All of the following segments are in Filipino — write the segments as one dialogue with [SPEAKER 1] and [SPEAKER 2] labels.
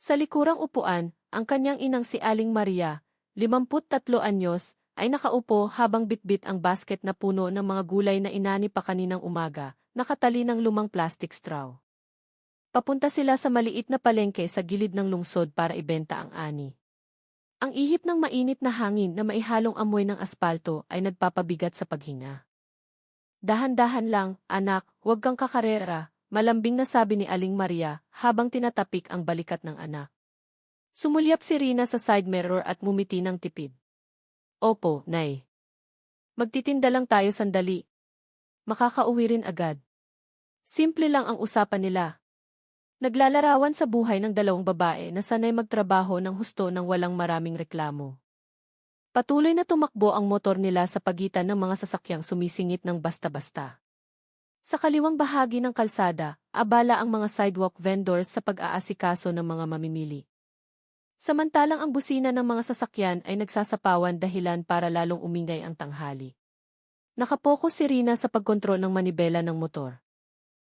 [SPEAKER 1] Sa likurang upuan, ang kanyang inang si Aling Maria, 53 anyos, ay nakaupo habang bitbit ang basket na puno ng mga gulay na inani pa kaninang umaga, nakatali ng lumang plastic straw. Papunta sila sa maliit na palengke sa gilid ng lungsod para ibenta ang ani. Ang ihip ng mainit na hangin na maihalong amoy ng aspalto ay nagpapabigat sa paghinga. Dahan-dahan lang, anak, huwag kang kakarera, malambing na sabi ni Aling Maria habang tinatapik ang balikat ng anak. Sumulyap si Rina sa side mirror at mumiti ng tipid. Opo, Nay. Magtitinda lang tayo sandali. Makakauwi rin agad. Simple lang ang usapan nila. Naglalarawan sa buhay ng dalawang babae na sanay magtrabaho ng husto ng walang maraming reklamo. Patuloy na tumakbo ang motor nila sa pagitan ng mga sasakyang sumisingit ng basta-basta. Sa kaliwang bahagi ng kalsada, abala ang mga sidewalk vendors sa pag-aasikaso ng mga mamimili. Samantalang ang busina ng mga sasakyan ay nagsasapawan dahilan para lalong umingay ang tanghali. Nakapokus si Rina sa pagkontrol ng manibela ng motor.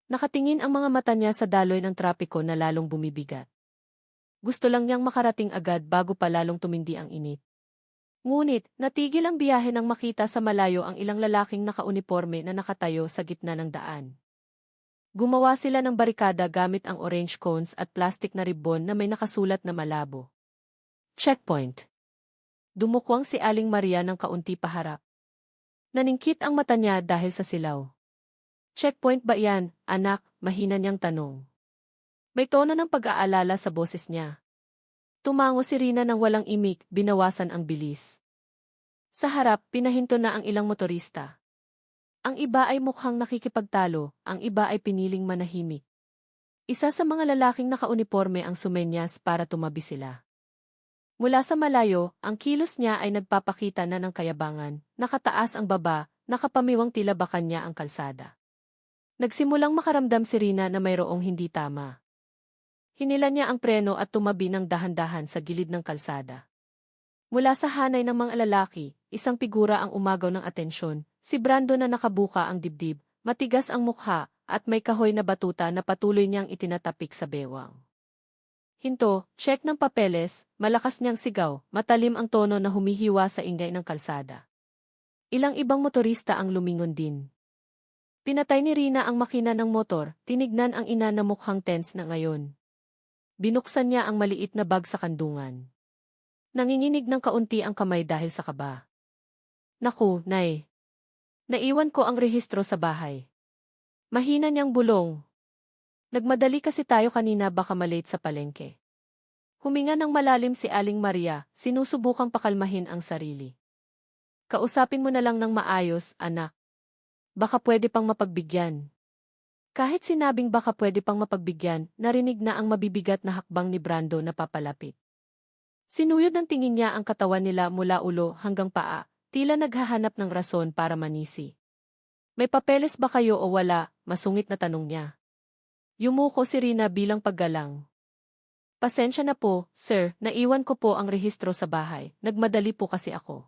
[SPEAKER 1] Nakatingin ang mga mata niya sa daloy ng trapiko na lalong bumibigat. Gusto lang niyang makarating agad bago pa lalong tumindi ang init. Ngunit, natigil ang biyahe nang makita sa malayo ang ilang lalaking nakauniporme na nakatayo sa gitna ng daan. Gumawa sila ng barikada gamit ang orange cones at plastic na ribbon na may nakasulat na malabo. Checkpoint. Dumukwang si Aling Maria ng kaunti paharap. Naningkit ang mata niya dahil sa silaw. Checkpoint ba yan, anak? Mahina niyang tanong. May tono ng pag-aalala sa boses niya. Tumango si Rina ng walang imik, binawasan ang bilis. Sa harap, pinahinto na ang ilang motorista. Ang iba ay mukhang nakikipagtalo, ang iba ay piniling manahimik. Isa sa mga lalaking nakauniporme ang sumenyas para tumabi sila. Mula sa malayo, ang kilos niya ay nagpapakita na ng kayabangan, nakataas ang baba, nakapamiwang tila bakan niya ang kalsada. Nagsimulang makaramdam si Rina na mayroong hindi tama. Hinila niya ang preno at tumabi ng dahan-dahan sa gilid ng kalsada. Mula sa hanay ng mga lalaki, isang figura ang umagaw ng atensyon, si Brando na nakabuka ang dibdib, matigas ang mukha, at may kahoy na batuta na patuloy niyang itinatapik sa bewang. Hinto, check ng papeles, malakas niyang sigaw, matalim ang tono na humihiwa sa ingay ng kalsada. Ilang ibang motorista ang lumingon din. Pinatay ni Rina ang makina ng motor, tinignan ang ina na mukhang tense na ngayon. Binuksan niya ang maliit na bag sa kandungan. Nanginginig ng kaunti ang kamay dahil sa kaba. Naku, Nay. Naiwan ko ang rehistro sa bahay. Mahina niyang bulong. Nagmadali kasi tayo kanina baka malate sa palengke. Huminga ng malalim si Aling Maria, sinusubukang pakalmahin ang sarili. Kausapin mo na lang ng maayos, anak. Baka pwede pang mapagbigyan. Kahit sinabing baka pwede pang mapagbigyan, narinig na ang mabibigat na hakbang ni Brando na papalapit. Sinuyod ng tingin niya ang katawan nila mula ulo hanggang paa, tila naghahanap ng rason para manisi. May papeles ba kayo o wala? Masungit na tanong niya. Yumuko si Rina bilang paggalang. Pasensya na po, sir, naiwan ko po ang rehistro sa bahay, nagmadali po kasi ako.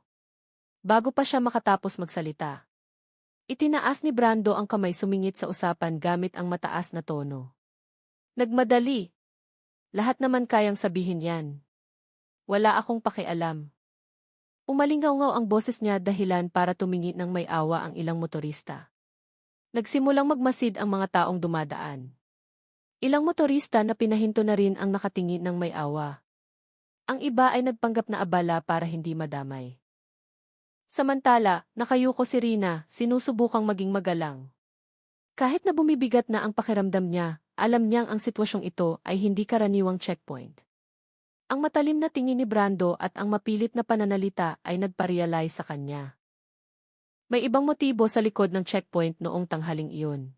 [SPEAKER 1] Bago pa siya makatapos magsalita. Itinaas ni Brando ang kamay sumingit sa usapan gamit ang mataas na tono. Nagmadali. Lahat naman kayang sabihin yan. Wala akong pakialam. Umalingaw-ngaw ang boses niya dahilan para tumingin ng may awa ang ilang motorista. Nagsimulang magmasid ang mga taong dumadaan. Ilang motorista na pinahinto na rin ang nakatingin ng may awa. Ang iba ay nagpanggap na abala para hindi madamay. Samantala, nakayuko si Rina, sinusubukang maging magalang. Kahit na bumibigat na ang pakiramdam niya, alam niyang ang sitwasyong ito ay hindi karaniwang checkpoint. Ang matalim na tingin ni Brando at ang mapilit na pananalita ay nagparealize sa kanya. May ibang motibo sa likod ng checkpoint noong tanghaling iyon.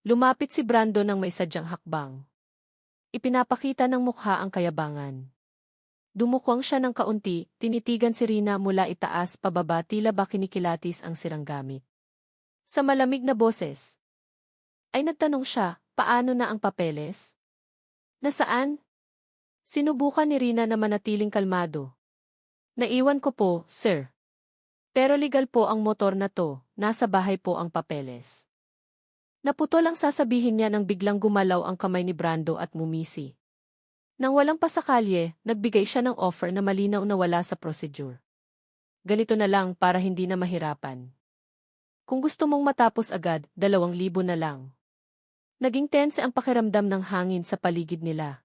[SPEAKER 1] Lumapit si Brando ng may sadyang hakbang. Ipinapakita ng mukha ang kayabangan. Dumukwang siya ng kaunti, tinitigan si Rina mula itaas pababa tila ba kinikilatis ang sirang gamit. Sa malamig na boses, ay nagtanong siya, paano na ang papeles? Nasaan? Sinubukan ni Rina na manatiling kalmado. Naiwan ko po, sir. Pero legal po ang motor na to, nasa bahay po ang papeles. Naputol ang sasabihin niya nang biglang gumalaw ang kamay ni Brando at mumisi. Nang walang pasakalye, nagbigay siya ng offer na malinaw na wala sa procedure. Ganito na lang para hindi na mahirapan. Kung gusto mong matapos agad, 2,000 na lang. Naging tense ang pakiramdam ng hangin sa paligid nila.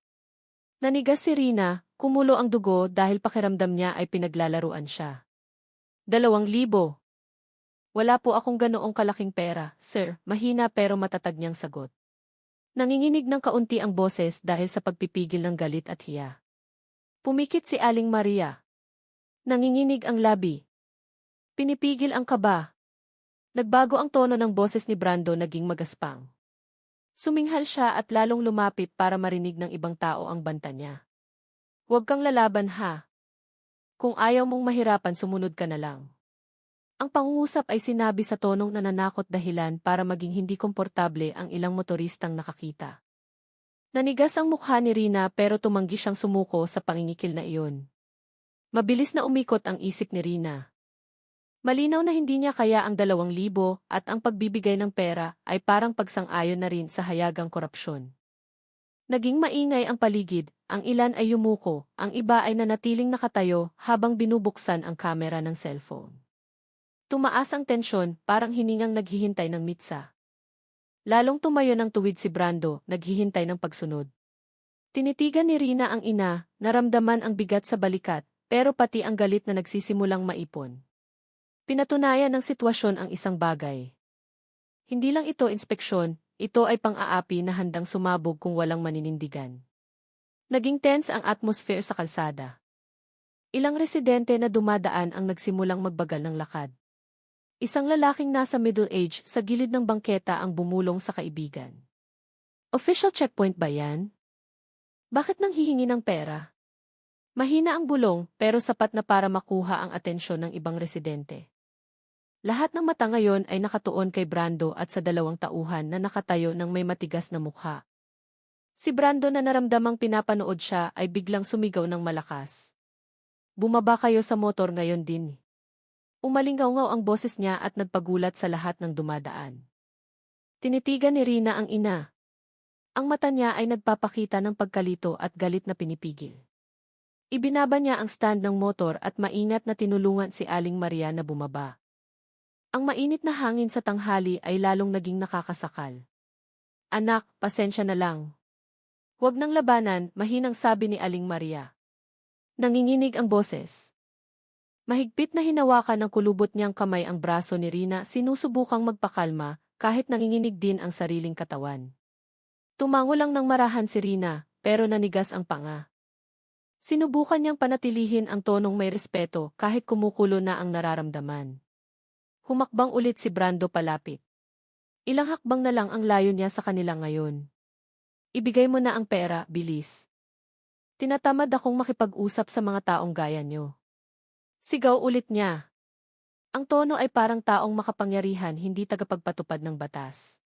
[SPEAKER 1] Nanigas si Rina, kumulo ang dugo dahil pakiramdam niya ay pinaglalaruan siya. 2,000. Wala po akong ganoong kalaking pera, sir, mahina pero matatag niyang sagot. Nanginginig ng kaunti ang boses dahil sa pagpipigil ng galit at hiya. Pumikit si Aling Maria. Nanginginig ang labi. Pinipigil ang kaba. Nagbago ang tono ng boses ni Brando, naging magaspang. Suminghal siya at lalong lumapit para marinig ng ibang tao ang banta niya. Huwag kang lalaban ha. Kung ayaw mong mahirapan, sumunod ka na lang. Ang pangungusap ay sinabi sa tonong nananakot, dahilan para maging hindi komportable ang ilang motoristang nakakita. Nanigas ang mukha ni Rina pero tumanggi siyang sumuko sa pangingikil na iyon. Mabilis na umikot ang isip ni Rina. Malinaw na hindi niya kaya ang 2,000 at ang pagbibigay ng pera ay parang pagsang-ayon na rin sa hayagang korupsyon. Naging maingay ang paligid, ang ilan ay yumuko, ang iba ay nanatiling nakatayo habang binubuksan ang kamera ng cellphone. Tumaas ang tensyon, parang hiningang naghihintay ng mitsa. Lalong tumayo ng tuwid si Brando, naghihintay ng pagsunod. Tinitigan ni Rina ang ina, naramdaman ang bigat sa balikat, pero pati ang galit na nagsisimulang maipon. Pinatunayan ng sitwasyon ang isang bagay. Hindi lang ito inspeksyon, ito ay pang-aapi na handang sumabog kung walang maninindigan. Naging tense ang atmosphere sa kalsada. Ilang residente na dumadaan ang nagsimulang magbagal ng lakad. Isang lalaking nasa middle age sa gilid ng bangketa ang bumulong sa kaibigan. Official checkpoint ba yan? Bakit nang hihingi ng pera? Mahina ang bulong pero sapat na para makuha ang atensyon ng ibang residente. Lahat ng mata ngayon ay nakatuon kay Brando at sa dalawang tauhan na nakatayo ng may matigas na mukha. Si Brando, na naramdamang pinapanood siya, ay biglang sumigaw ng malakas. Bumaba kayo sa motor ngayon din. Umalingaw-ngaw ang boses niya at nagpagulat sa lahat ng dumadaan. Tinitigan ni Rina ang ina. Ang mata niya ay nagpapakita ng pagkalito at galit na pinipigil. Ibinaba niya ang stand ng motor at maingat na tinulungan si Aling Maria na bumaba. Ang mainit na hangin sa tanghali ay lalong naging nakakasakal. Anak, pasensya na lang. Huwag nang labanan, mahinang sabi ni Aling Maria. Nanginginig ang boses. Mahigpit na hinawakan ng kulubot niyang kamay ang braso ni Rina, sinusubukang magpakalma kahit nanginginig din ang sariling katawan. Tumango lang ng marahan si Rina, pero nanigas ang panga. Sinubukan niyang panatilihin ang tonong may respeto kahit kumukulo na ang nararamdaman. Humakbang ulit si Brando palapit. Ilang hakbang na lang ang layo niya sa kanila ngayon. Ibigay mo na ang pera, bilis. Tinatamad akong makipag-usap sa mga taong gaya niyo. Sigaw ulit niya. Ang tono ay parang taong makapangyarihan, hindi tagapagpatupad ng batas.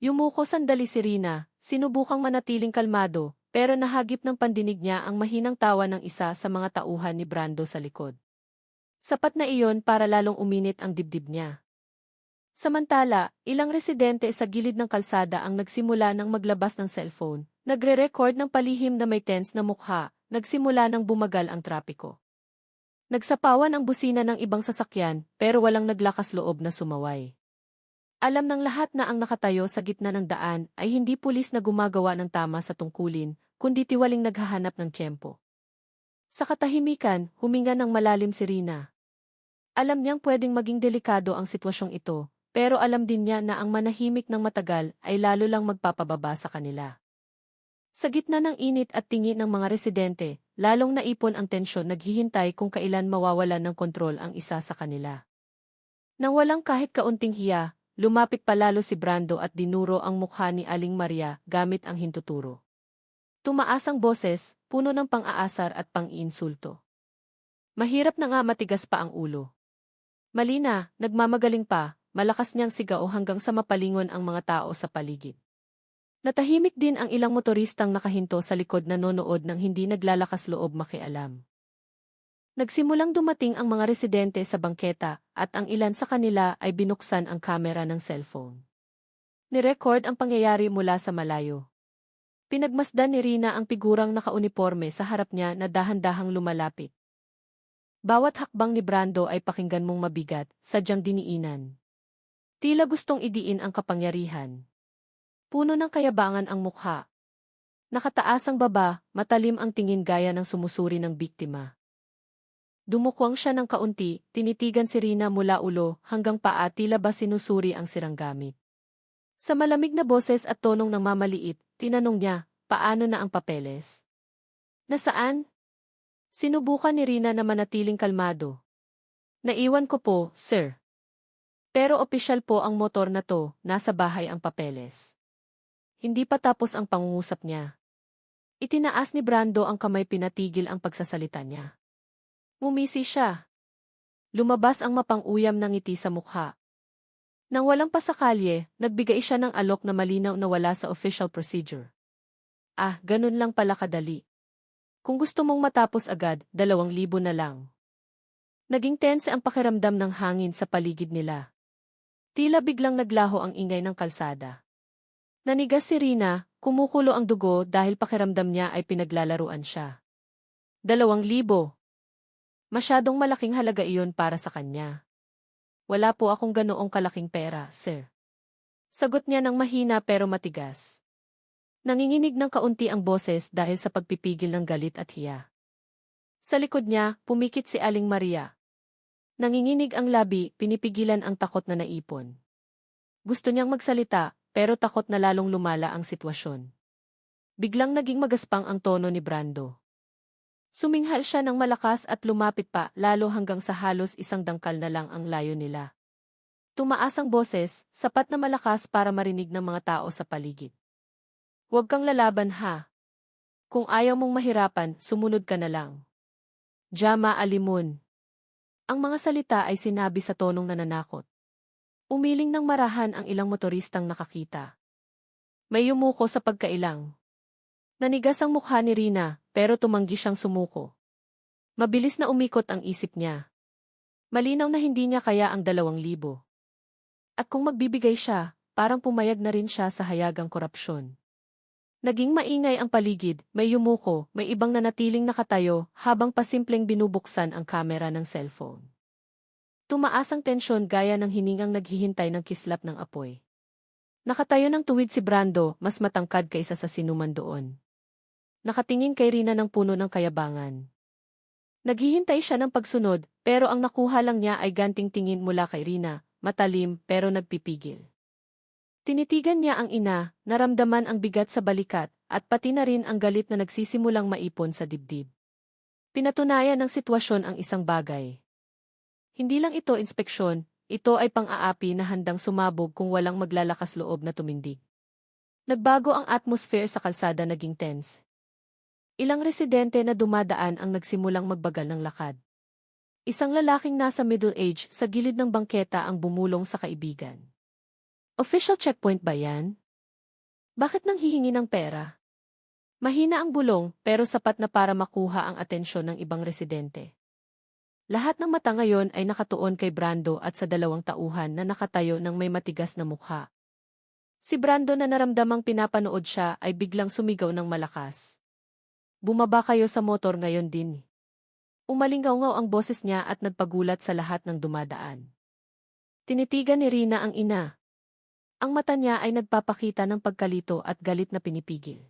[SPEAKER 1] Yumuko sandali si Rina, sinubukang manatiling kalmado, pero nahagip ng pandinig niya ang mahinang tawa ng isa sa mga tauhan ni Brando sa likod. Sapat na iyon para lalong uminit ang dibdib niya. Samantala, ilang residente sa gilid ng kalsada ang nagsimula ng maglabas ng cellphone, nagre-record ng palihim na may tense na mukha, nagsimula ng bumagal ang trapiko. Nagsapawan ang busina ng ibang sasakyan, pero walang naglakas loob na sumaway. Alam ng lahat na ang nakatayo sa gitna ng daan ay hindi pulis na gumagawa ng tama sa tungkulin, kundi tiwaling naghahanap ng tiyempo. Sa katahimikan, huminga ng malalim si Rina. Alam niyang pwedeng maging delikado ang sitwasyong ito, pero alam din niya na ang manahimik ng matagal ay lalo lang magpapababa sa kanila. Sa gitna ng init at tingin ng mga residente, lalong naipon ang tensyon, naghihintay kung kailan mawawalan ng kontrol ang isa sa kanila. Nang walang kahit kaunting hiya, lumapit palalo si Brando at dinuro ang mukha ni Aling Maria gamit ang hintuturo. Tumaas ang boses, puno ng pang-aasar at pang-iinsulto. Mahirap na nga, matigas pa ang ulo. Malina, nagmamagaling pa, malakas niyang sigaw hanggang sa mapalingon ang mga tao sa paligid. Natahimik din ang ilang motoristang nakahinto sa likod, nanonood ng hindi naglalakas loob makialam. Nagsimulang dumating ang mga residente sa bangketa at ang ilan sa kanila ay binuksan ang kamera ng cellphone. Nirecord ang pangyayari mula sa malayo. Pinagmasdan ni Rina ang figurang nakauniporme sa harap niya na dahan-dahang lumalapit. Bawat hakbang ni Brando ay pakinggan mong mabigat, sadyang diniinan. Tila gustong idiin ang kapangyarihan. Puno ng kayabangan ang mukha. Nakataas ang baba, matalim ang tingin gaya ng sumusuri ng biktima. Dumukwang siya ng kaunti, tinitigan si Rina mula ulo hanggang paa, tila ba sinusuri ang sirang gamit. Sa malamig na boses at tonong ng mamaliit, tinanong niya, paano na ang papeles? Nasaan? Sinubukan ni Rina na manatiling kalmado. Naiwan ko po, sir. Pero opisyal po ang motor na to, nasa bahay ang papeles. Hindi pa tapos ang pangungusap niya. Itinaas ni Brando ang kamay, pinatigil ang pagsasalita niya. Ngumisi siya. Lumabas ang mapang-uyam ng ngiti sa mukha. Nang walang pasakalye, nagbigay siya ng alok na malinaw na wala sa official procedure. Ah, ganun lang pala kadali. Kung gusto mong matapos agad, 2,000 na lang. Naging tense ang pakiramdam ng hangin sa paligid nila. Tila biglang naglaho ang ingay ng kalsada. Nanigas si Rina, kumukulo ang dugo dahil pakiramdam niya ay pinaglalaruan siya. 2,000. Masyadong malaking halaga iyon para sa kanya. Wala po akong ganoong kalaking pera, sir. Sagot niya ng mahina pero matigas. Nanginginig ng kaunti ang boses dahil sa pagpipigil ng galit at hiya. Sa likod niya, pumikit si Aling Maria. Nanginginig ang labi, pinipigilan ang takot na naipon. Gusto niyang magsalita, pero takot na lalong lumala ang sitwasyon. Biglang naging magaspang ang tono ni Brando. Suminghal siya ng malakas at lumapit pa, lalo hanggang sa halos isang dangkal na lang ang layo nila. Tumaas ang boses, sapat na malakas para marinig ng mga tao sa paligid. Huwag kang lalaban ha. Kung ayaw mong mahirapan, sumunod ka na lang. Jama alimun. Ang mga salita ay sinabi sa tonong nananakot. Umiling ng marahan ang ilang motoristang nakakita. May yumuko sa pagkailang. Nanigas ang mukha ni Rina, pero tumanggi siyang sumuko. Mabilis na umikot ang isip niya. Malinaw na hindi niya kaya ang 2,000. At kung magbibigay siya, parang pumayag na rin siya sa hayagang korupsyon. Naging maingay ang paligid, may yumuko, may ibang nanatiling nakatayo habang pasimpleng binubuksan ang kamera ng cellphone. Tumaas ang tensyon gaya ng hiningang naghihintay ng kislap ng apoy. Nakatayo ng tuwid si Brando, mas matangkad kaysa sa sinuman doon. Nakatingin kay Rina ng puno ng kayabangan. Naghihintay siya ng pagsunod, pero ang nakuha lang niya ay ganting tingin mula kay Rina, matalim pero nagpipigil. Tinitigan niya ang ina, naramdaman ang bigat sa balikat, at pati na rin ang galit na nagsisimulang maipon sa dibdib. Pinatunayan ng sitwasyon ang isang bagay. Hindi lang ito inspeksyon, ito ay pang-aapi na handang sumabog kung walang maglalakas loob na tumindig. Nagbago ang atmosphere sa kalsada, naging tense. Ilang residente na dumadaan ang nagsimulang magbagal ng lakad. Isang lalaking nasa middle age sa gilid ng bangketa ang bumulong sa kaibigan. Official checkpoint ba yan? Bakit nang hihingi ng pera? Mahina ang bulong pero sapat na para makuha ang atensyon ng ibang residente. Lahat ng mata ngayon ay nakatuon kay Brando at sa 2 tauhan na nakatayo ng may matigas na mukha. Si Brando na naramdamang pinapanood siya ay biglang sumigaw ng malakas. Bumaba kayo sa motor ngayon din. Umalingaw-ngaw ang boses niya at nagpagulat sa lahat ng dumadaan. Tinitigan ni Rina ang ina. Ang mata niya ay nagpapakita ng pagkalito at galit na pinipigil.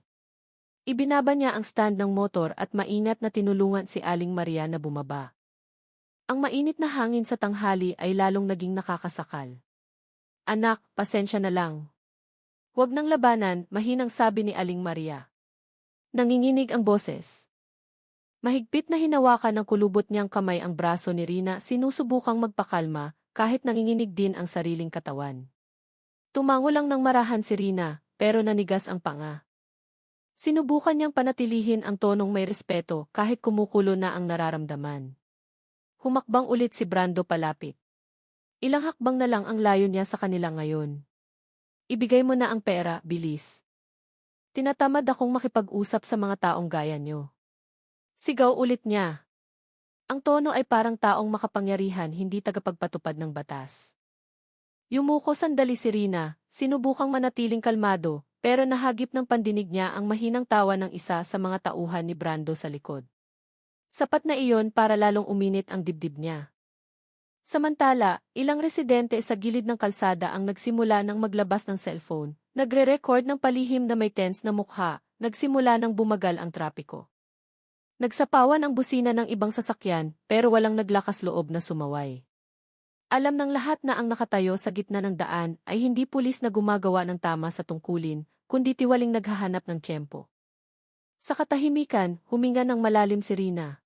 [SPEAKER 1] Ibinaba niya ang stand ng motor at maingat na tinulungan si Aling Maria na bumaba. Ang mainit na hangin sa tanghali ay lalong naging nakakasakal. Anak, pasensya na lang. Huwag nang labanan, mahinang sabi ni Aling Maria. Nanginginig ang boses. Mahigpit na hinawakan ng kulubot niyang kamay ang braso ni Rina, sinusubukang magpakalma kahit nanginginig din ang sariling katawan. Tumango lang ng marahan si Rina, pero nanigas ang panga. Sinubukan niyang panatilihin ang tonong may respeto kahit kumukulo na ang nararamdaman. Humakbang ulit si Brando palapit. Ilang hakbang na lang ang layo niya sa kanila ngayon. Ibigay mo na ang pera, bilis. Tinatamad akong makipag-usap sa mga taong gaya niyo. Sigaw ulit niya. Ang tono ay parang taong makapangyarihan, hindi tagapagpatupad ng batas. Yumuko sandali si Rina, sinubukang manatiling kalmado, pero nahagip ng pandinig niya ang mahinang tawa ng isa sa mga tauhan ni Brando sa likod. Sapat na iyon para lalong uminit ang dibdib niya. Samantala, ilang residente sa gilid ng kalsada ang nagsimula ng maglabas ng cellphone, nagre-record ng palihim na may tense na mukha, nagsimula ng bumagal ang trapiko. Nagsapawan ang busina ng ibang sasakyan, pero walang naglakas loob na sumaway. Alam ng lahat na ang nakatayo sa gitna ng daan ay hindi pulis na gumagawa ng tama sa tungkulin, kundi tiwaling naghahanap ng tiyempo. Sa katahimikan, huminga ng malalim si Rina.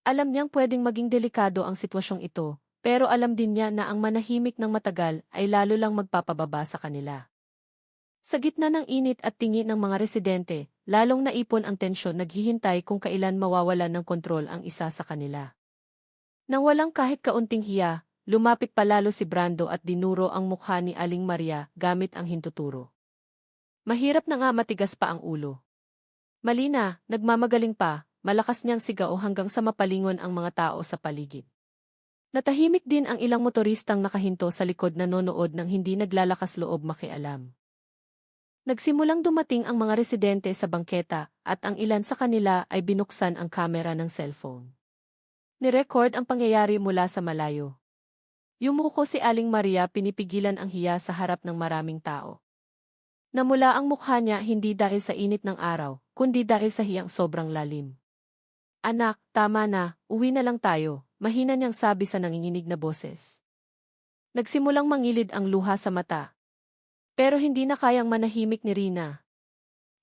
[SPEAKER 1] Alam niyang pwedeng maging delikado ang sitwasyong ito, pero alam din niya na ang manahimik ng matagal ay lalo lang magpapababa sa kanila. Sa gitna ng init at tingin ng mga residente, lalong naipon ang tensyon, naghihintay kung kailan mawawalan ng kontrol ang isa sa kanila. Nang walang kahit kaunting hiya, lumapit palalo si Brando at dinuro ang mukha ni Aling Maria gamit ang hintuturo. Mahirap na nga, matigas pa ang ulo. Malina, nagmamagaling pa, malakas niyang sigaw hanggang sa mapalingon ang mga tao sa paligid. Natahimik din ang ilang motoristang nakahinto sa likod, nanonood ng hindi naglalakas loob makialam. Nagsimulang dumating ang mga residente sa bangketa at ang ilan sa kanila ay binuksan ang kamera ng cellphone. Nirecord ang pangyayari mula sa malayo. Yumuko si Aling Maria, pinipigilan ang hiya sa harap ng maraming tao. Namula ang mukha niya hindi dahil sa init ng araw, kundi dahil sa hiyang sobrang lalim. Anak, tama na, uwi na lang tayo, mahina niyang sabi sa nanginginig na boses. Nagsimulang mangilid ang luha sa mata. Pero hindi na kayang manahimik ni Rina.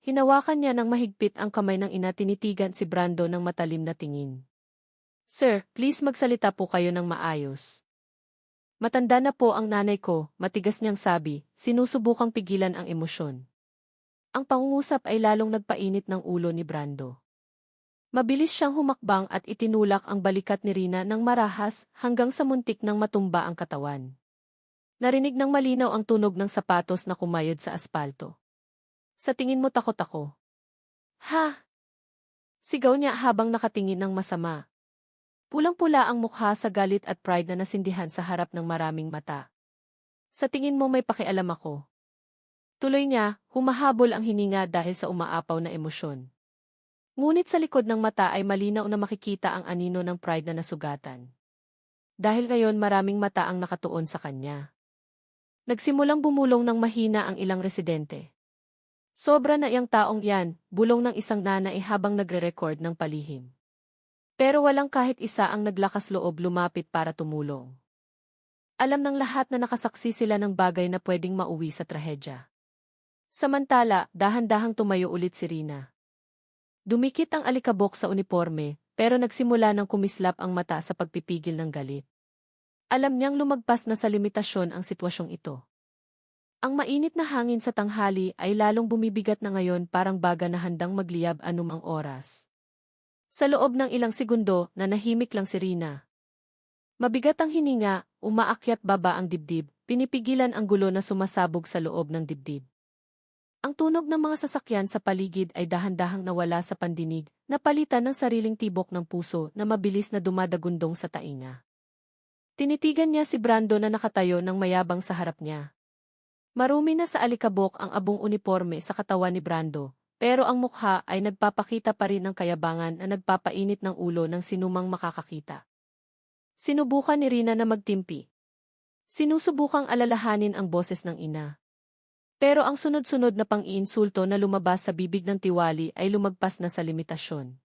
[SPEAKER 1] Hinawakan niya ng mahigpit ang kamay ng ina, tinitigan si Brando ng matalim na tingin. Sir, please magsalita po kayo ng maayos. Matanda na po ang nanay ko, matigas niyang sabi, sinusubukang pigilan ang emosyon. Ang pangungusap ay lalong nagpainit ng ulo ni Brando. Mabilis siyang humakbang at itinulak ang balikat ni Rina ng marahas hanggang sa muntik nang matumba ang katawan. Narinig ng malinaw ang tunog ng sapatos na kumayod sa aspalto. Sa tingin mo takot ako? Ha? Sigaw niya habang nakatingin ng masama. Pulang-pula ang mukha sa galit at pride na nasindihan sa harap ng maraming mata. Sa tingin mo may pakialam ako? Tuloy niya, humahabol ang hininga dahil sa umaapaw na emosyon. Ngunit sa likod ng mata ay malinaw na makikita ang anino ng pride na nasugatan. Dahil ngayon maraming mata ang nakatuon sa kanya. Nagsimulang bumulong ng mahina ang ilang residente. Sobra na iyang taong yan, bulong ng isang nanay habang nagre-record ng palihim. Pero walang kahit isa ang naglakas loob lumapit para tumulong. Alam ng lahat na nakasaksi sila ng bagay na pwedeng mauwi sa trahedya. Samantala, dahan-dahang tumayo ulit si Rina. Dumikit ang alikabok sa uniforme, pero nagsimula ng kumislap ang mata sa pagpipigil ng galit. Alam niyang lumagpas na sa limitasyon ang sitwasyong ito. Ang mainit na hangin sa tanghali ay lalong bumibigat na ngayon, parang baga na handang magliyab anumang oras. Sa loob ng ilang segundo, nanahimik lang si Rina. Mabigat ang hininga, umaakyat baba ang dibdib, pinipigilan ang gulo na sumasabog sa loob ng dibdib. Ang tunog ng mga sasakyan sa paligid ay dahan-dahang nawala sa pandinig, napalitan ng sariling tibok ng puso na mabilis na dumadagundong sa tainga. Tinitigan niya si Brando na nakatayo ng mayabang sa harap niya. Marumi na sa alikabok ang abong uniforme sa katawan ni Brando. Pero ang mukha ay nagpapakita pa rin ng kayabangan na nagpapainit ng ulo ng sinumang makakakita. Sinubukan ni Rina na magtimpi. Sinusubukang alalahanin ang boses ng ina. Pero ang sunod-sunod na pang-iinsulto na lumabas sa bibig ng tiwali ay lumagpas na sa limitasyon.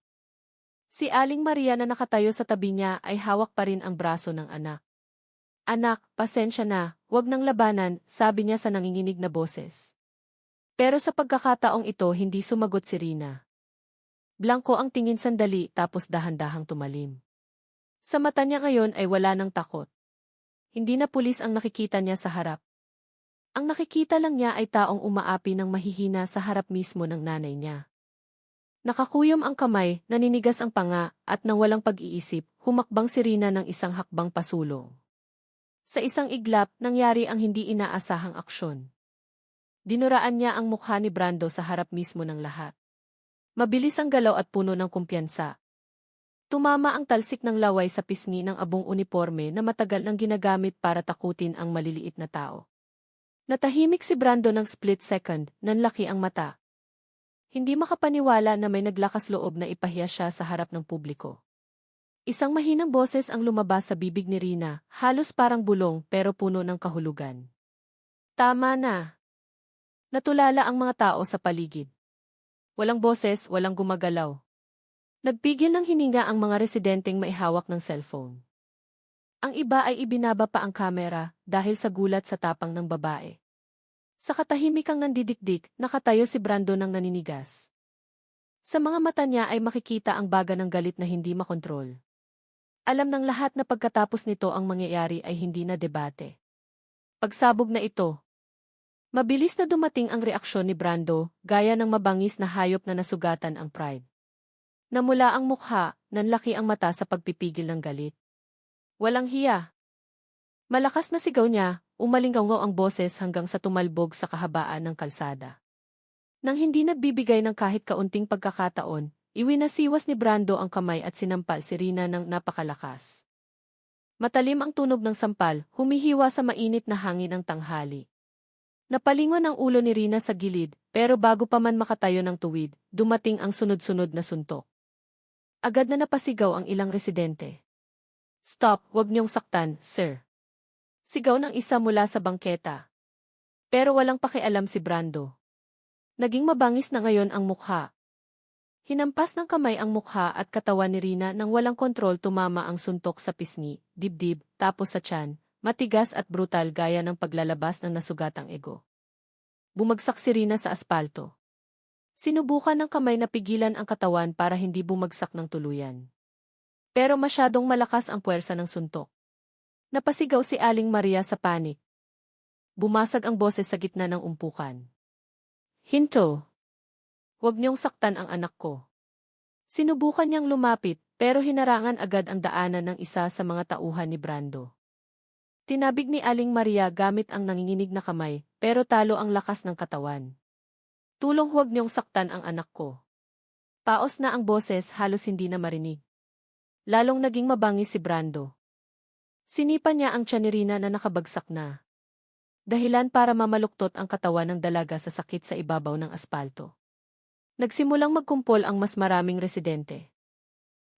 [SPEAKER 1] Si Aling Maria na nakatayo sa tabi niya ay hawak pa rin ang braso ng anak. Anak, pasensya na, wag nang labanan, sabi niya sa nanginginig na boses. Pero sa pagkakataong ito hindi sumagot si Rina. Blanko ang tingin sandali tapos dahan-dahang tumalim. Sa mata niya ngayon ay wala ng takot. Hindi na pulis ang nakikita niya sa harap. Ang nakikita lang niya ay taong umaapi ng mahihina sa harap mismo ng nanay niya. Nakakuyom ang kamay, naninigas ang panga, at nang walang pag-iisip, humakbang si Rina ng isang hakbang pasulong. Sa isang iglap, nangyari ang hindi inaasahang aksyon. Dinuraan niya ang mukha ni Brando sa harap mismo ng lahat. Mabilis ang galaw at puno ng kumpiyansa. Tumama ang talsik ng laway sa pisngi ng abong uniforme na matagal nang ginagamit para takutin ang maliliit na tao. Natahimik si Brando ng split second, nanlaki ang mata. Hindi makapaniwala na may naglakas loob na ipahiya siya sa harap ng publiko. Isang mahinang boses ang lumabas sa bibig ni Rina, halos parang bulong pero puno ng kahulugan. Tama na. Natulala ang mga tao sa paligid. Walang boses, walang gumagalaw. Nagpigil ng hininga ang mga residenteng maihawak ng cellphone. Ang iba ay ibinaba pa ang kamera dahil sa gulat sa tapang ng babae. Sa katahimikang nandidikdik, nakatayo si Brando ng naninigas. Sa mga mata niya ay makikita ang baga ng galit na hindi makontrol. Alam ng lahat na pagkatapos nito ang mangyayari ay hindi na debate. Pagsabog na ito. Mabilis na dumating ang reaksyon ni Brando, gaya ng mabangis na hayop na nasugatan ang pride. Namula ang mukha, nanlaki ang mata sa pagpipigil ng galit. Walang hiya. Malakas na sigaw niya, umalingaw ang boses hanggang sa tumalbog sa kahabaan ng kalsada. Nang hindi nagbibigay ng kahit kaunting pagkakataon, iwinasiwas ni Brando ang kamay at sinampal si Rina ng napakalakas. Matalim ang tunog ng sampal, humihiwa sa mainit na hangin ng tanghali. Napalingon ang ulo ni Rina sa gilid, pero bago pa man makatayo ng tuwid, dumating ang sunod-sunod na suntok. Agad na napasigaw ang ilang residente. Stop, wag niyong saktan, sir. Sigaw ng isa mula sa bangketa. Pero walang pakialam si Brando. Naging mabangis na ngayon ang mukha. Hinampas ng kamay ang mukha at katawan ni Rina nang walang kontrol tumama ang suntok sa pisngi, dibdib, tapos sa tiyan. Matigas at brutal gaya ng paglalabas ng nasugatang ego. Bumagsak si Rina sa aspalto. Sinubukan ng kamay na pigilan ang katawan para hindi bumagsak ng tuluyan. Pero masyadong malakas ang puwersa ng suntok. Napasigaw si Aling Maria sa panik. Bumasag ang boses sa gitna ng umpukan. Hinto! Huwag niyong saktan ang anak ko. Sinubukan niyang lumapit, pero hinarangan agad ang daanan ng isa sa mga tauhan ni Brando. Tinabig ni Aling Maria gamit ang nanginginig na kamay, pero talo ang lakas ng katawan. Tulong huwag niyong saktan ang anak ko. Paos na ang boses halos hindi na marinig. Lalong naging mabangis si Brando. Sinipa niya ang tiyan ni Rina na nakabagsak na. Dahilan para mamaluktot ang katawan ng dalaga sa sakit sa ibabaw ng aspalto. Nagsimulang magkumpol ang mas maraming residente.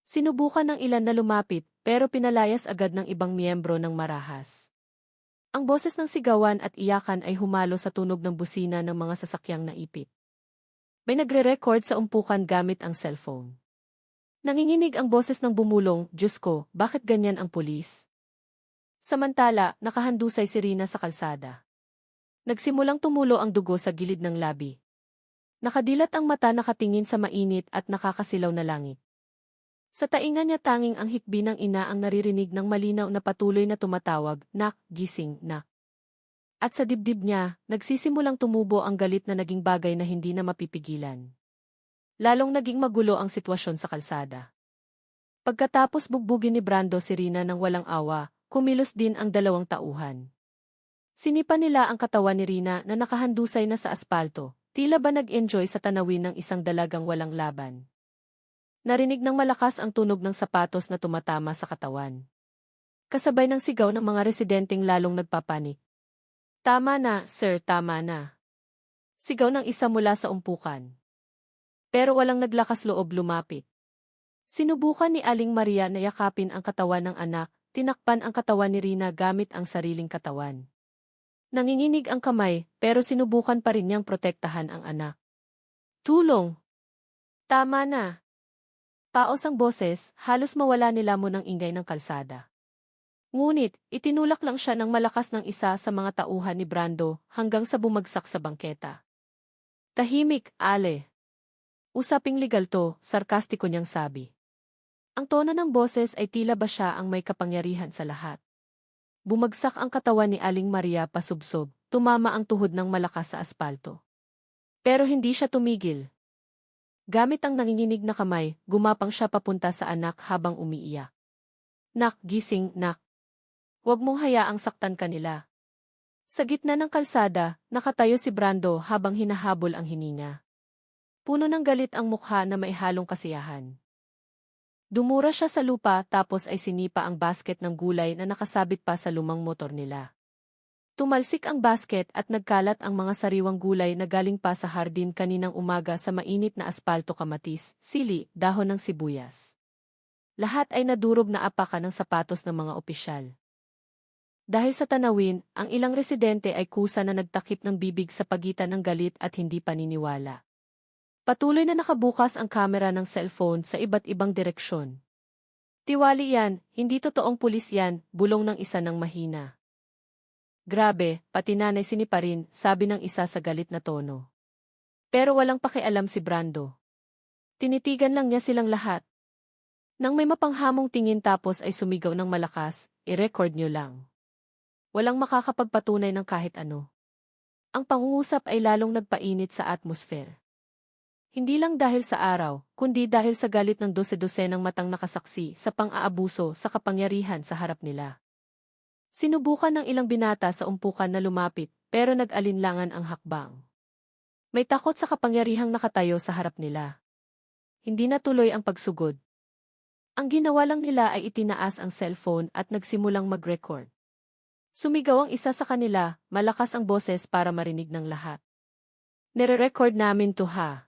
[SPEAKER 1] Sinubukan ng ilan na lumapit, pero pinalayas agad ng ibang miyembro ng marahas. Ang boses ng sigawan at iyakan ay humalo sa tunog ng busina ng mga sasakyang naipit. May nagre-record sa umpukan gamit ang cellphone. Nanginginig ang boses ng bumulong, Diyos ko, bakit ganyan ang pulis? Samantala, nakahandusay si Rina sa kalsada. Nagsimulang tumulo ang dugo sa gilid ng labi. Nakadilat ang mata nakatingin sa mainit at nakakasilaw na langit. Sa tainga niya tanging ang hikbi ng ina ang naririnig ng malinaw na patuloy na tumatawag, nak, gising, nak. At sa dibdib niya, nagsisimulang tumubo ang galit na naging bagay na hindi na mapipigilan. Lalong naging magulo ang sitwasyon sa kalsada. Pagkatapos bugbugin ni Brando si Rina ng walang awa, kumilos din ang dalawang tauhan. Sinipa nila ang katawan ni Rina na nakahandusay na sa aspalto, tila ba nag-enjoy sa tanawin ng isang dalagang walang laban. Narinig ng malakas ang tunog ng sapatos na tumatama sa katawan. Kasabay ng sigaw ng mga residenteng lalong nagpapanik. Tama na, sir, tama na. Sigaw ng isa mula sa umpukan. Pero walang naglakas loob lumapit. Sinubukan ni Aling Maria na yakapin ang katawan ng anak, tinakpan ang katawan ni Rina gamit ang sariling katawan. Nanginginig ang kamay, pero sinubukan pa rin niyang protektahan ang anak. Tulong! Tama na! Paos ang boses, halos mawala nila mo ng ingay ng kalsada. Ngunit, itinulak lang siya ng malakas ng isa sa mga tauhan ni Brando hanggang sa bumagsak sa bangketa. Tahimik, Ale. Usaping legal to, sarkastiko niyang sabi. Ang tono ng boses ay tila ba siya ang may kapangyarihan sa lahat. Bumagsak ang katawan ni Aling Maria pasubsob, tumama ang tuhod ng malakas sa aspalto. Pero hindi siya tumigil. Gamit ang nanginginig na kamay, gumapang siya papunta sa anak habang umiiyak. Nak, gising, nak. Huwag mong hayaang saktan kanila. Sa gitna ng kalsada, nakatayo si Brando habang hinahabol ang hininga. Puno ng galit ang mukha na may halong kasiyahan. Dumura siya sa lupa tapos ay sinipa ang basket ng gulay na nakasabit pa sa lumang motor nila. Tumalsik ang basket at nagkalat ang mga sariwang gulay na galing pa sa hardin kaninang umaga sa mainit na aspalto, kamatis, sili, dahon ng sibuyas. Lahat ay nadurog na apakan ng sapatos ng mga opisyal. Dahil sa tanawin, ang ilang residente ay kusa na nagtakip ng bibig sa pagitan ng galit at hindi paniniwala. Patuloy na nakabukas ang kamera ng cellphone sa iba't ibang direksyon. Tiwali yan, hindi totoong pulis yan, bulong ng isa ng mahina. Grabe, pati nanay sinipa rin, sabi ng isa sa galit na tono. Pero walang pakialam si Brando. Tinitigan lang niya silang lahat. Nang may mapanghamong tingin tapos ay sumigaw ng malakas, i-record nyo lang. Walang makakapagpatunay ng kahit ano. Ang pangungusap ay lalong nagpainit sa atmosphere. Hindi lang dahil sa araw, kundi dahil sa galit ng dose-dosenang matang nakasaksi sa pang-aabuso sa kapangyarihan sa harap nila. Sinubukan ng ilang binata sa umpukan na lumapit, pero nag-alinlangan ang hakbang. May takot sa kapangyarihang nakatayo sa harap nila. Hindi natuloy ang pagsugod. Ang ginawa lang nila ay itinaas ang cellphone at nagsimulang mag-record. Sumigaw ang isa sa kanila, malakas ang boses para marinig ng lahat. Nire-record namin to ha.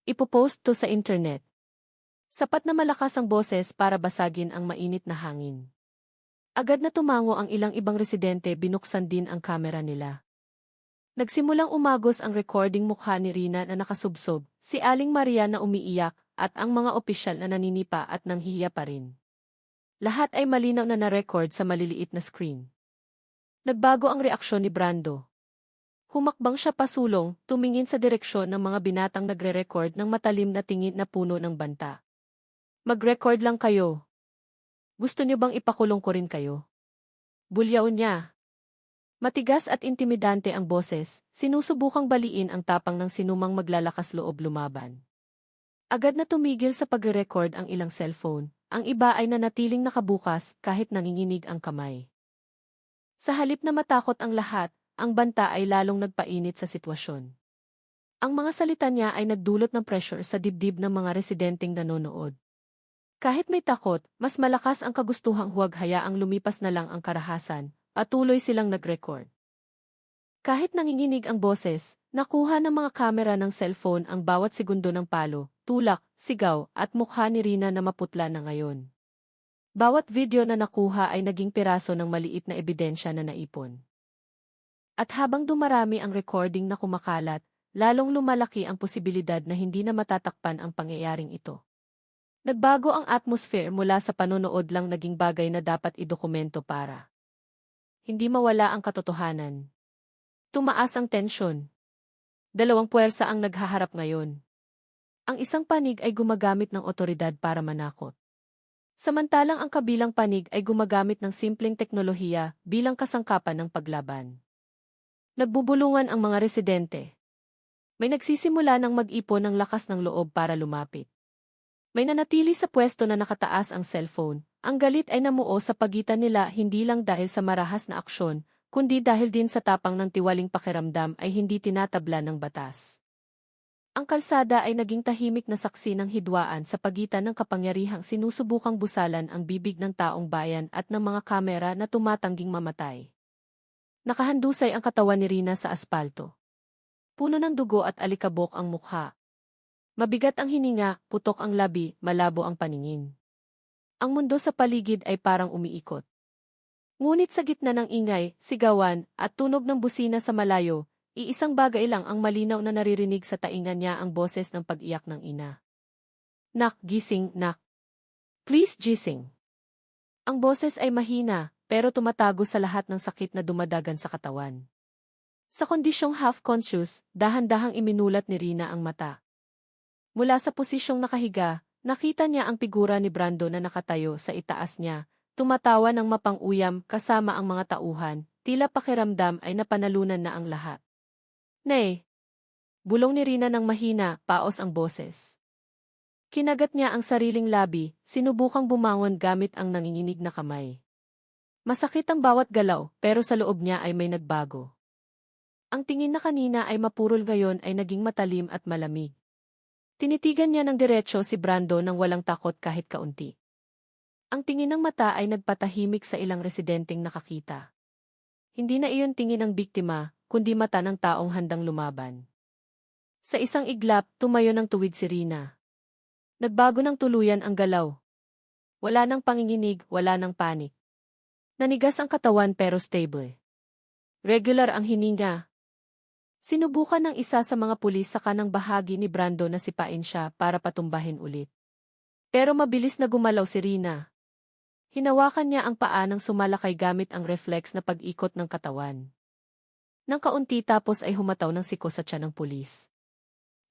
[SPEAKER 1] Ipopost to sa internet. Sapat na malakas ang boses para basagin ang mainit na hangin. Agad na tumango ang ilang ibang residente, binuksan din ang kamera nila. Nagsimulang umagos ang recording mukha ni Rina na nakasubsob, si Aling Maria na umiiyak, at ang mga opisyal na naninipa at nanghihiya pa rin. Lahat ay malinaw na na-record sa maliliit na screen. Nagbago ang reaksyon ni Brando. Humakbang siya pasulong, tumingin sa direksyon ng mga binatang nagre-record ng matalim na tingin na puno ng banta. Mag-record lang kayo. Gusto niyo bang ipakulong ko rin kayo? Bulyaw niya. Matigas at intimidante ang boses, sinusubukang baliin ang tapang ng sinumang maglalakas loob lumaban. Agad na tumigil sa pagre-record ang ilang cellphone, ang iba ay nanatiling nakabukas kahit nanginginig ang kamay. Sa halip na matakot ang lahat, ang banta ay lalong nagpainit sa sitwasyon. Ang mga salita niya ay nagdulot ng pressure sa dibdib ng mga residenteng nanonood. Kahit may takot, mas malakas ang kagustuhang huwag hayaang lumipas na lang ang karahasan, patuloy silang nag-record. Kahit nanginginig ang boses, nakuha ng mga kamera ng cellphone ang bawat segundo ng palo, tulak, sigaw, at mukha ni Rina na maputla na ngayon. Bawat video na nakuha ay naging piraso ng maliit na ebidensya na naipon. At habang dumarami ang recording na kumakalat, lalong lumalaki ang posibilidad na hindi na matatakpan ang pangyayaring ito. Nagbago ang atmosphere mula sa panonood lang naging bagay na dapat idokumento para hindi mawala ang katotohanan. Tumaas ang tensyon. Dalawang puwersa ang naghaharap ngayon. Ang isang panig ay gumagamit ng otoridad para manakot. Samantalang ang kabilang panig ay gumagamit ng simpleng teknolohiya bilang kasangkapan ng paglaban. Nagbubulungan ang mga residente. May nagsisimula ng mag-ipon ng lakas ng loob para lumapit. May nanatili sa pwesto na nakataas ang cellphone. Ang galit ay namuo sa pagitan nila hindi lang dahil sa marahas na aksyon, kundi dahil din sa tapang ng tiwaling pakiramdam ay hindi tinatabla ng batas. Ang kalsada ay naging tahimik na saksi ng hidwaan sa pagitan ng kapangyarihang sinusubukang busalan ang bibig ng taong bayan at ng mga kamera na tumatangging mamatay. Nakahandusay ang katawan ni Rina sa aspalto. Puno ng dugo at alikabok ang mukha. Mabigat ang hininga, putok ang labi, malabo ang paningin. Ang mundo sa paligid ay parang umiikot. Ngunit sa gitna ng ingay, sigawan, at tunog ng busina sa malayo, iisang bagay lang ang malinaw na naririnig sa tainga niya, ang boses ng pag-iyak ng ina. Nak, gising, nak. Please gising. Ang boses ay mahina, pero tumatago sa lahat ng sakit na dumadagan sa katawan. Sa kondisyong half-conscious, dahan-dahang iminulat ni Rina ang mata. Mula sa posisyong nakahiga, nakita niya ang figura ni Brando na nakatayo sa itaas niya, tumatawa ng mapang-uyam kasama ang mga tauhan, tila pakiramdam ay napanalunan na ang lahat. Nay! Bulong ni Rina ng mahina, paos ang boses. Kinagat niya ang sariling labi, sinubukang bumangon gamit ang nanginginig na kamay. Masakit ang bawat galaw, pero sa loob niya ay may nagbago. Ang tingin na kanina ay mapurol ngayon ay naging matalim at malamig. Tinitigan niya ng diretso si Brando nang walang takot kahit kaunti. Ang tingin ng mata ay nagpatahimik sa ilang residenteng nakakita. Hindi na iyon tingin ng biktima, kundi mata ng taong handang lumaban. Sa isang iglap, tumayo ng tuwid si Rina. Nagbago ng tuluyan ang galaw. Wala nang panginginig, wala nang panik. Nanigas ang katawan pero stable. Regular ang hininga. Sinubukan ng isa sa mga pulis sa kanang bahagi ni Brando na sipain siya para patumbahin ulit. Pero mabilis na gumalaw si Rina. Hinawakan niya ang paa ng sumalakay gamit ang reflex na pag-ikot ng katawan. Nang kaunti tapos ay humataw ng siko sa tiyan ng pulis.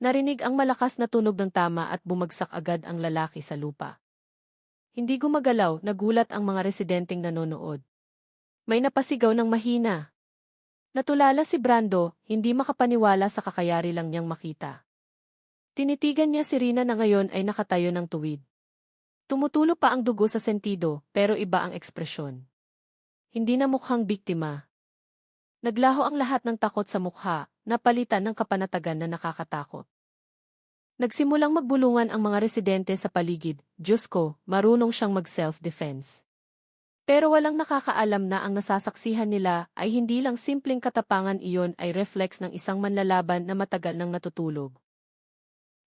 [SPEAKER 1] Narinig ang malakas na tunog ng tama at bumagsak agad ang lalaki sa lupa. Hindi gumagalaw, nagulat ang mga residenteng nanonood. May napasigaw ng mahina. Natulala si Brando, hindi makapaniwala sa kakayari lang niyang makita. Tinitigan niya si Rina na ngayon ay nakatayo ng tuwid. Tumutulo pa ang dugo sa sentido, pero iba ang ekspresyon. Hindi na mukhang biktima. Naglaho ang lahat ng takot sa mukha, napalitan ng kapanatagan na nakakatakot. Nagsimulang magbulungan ang mga residente sa paligid. Diyos ko, marunong siyang mag-self-defense. Pero walang nakakaalam na ang nasasaksihan nila ay hindi lang simpleng katapangan, iyon ay reflex ng isang manlalaban na matagal nang natutulog.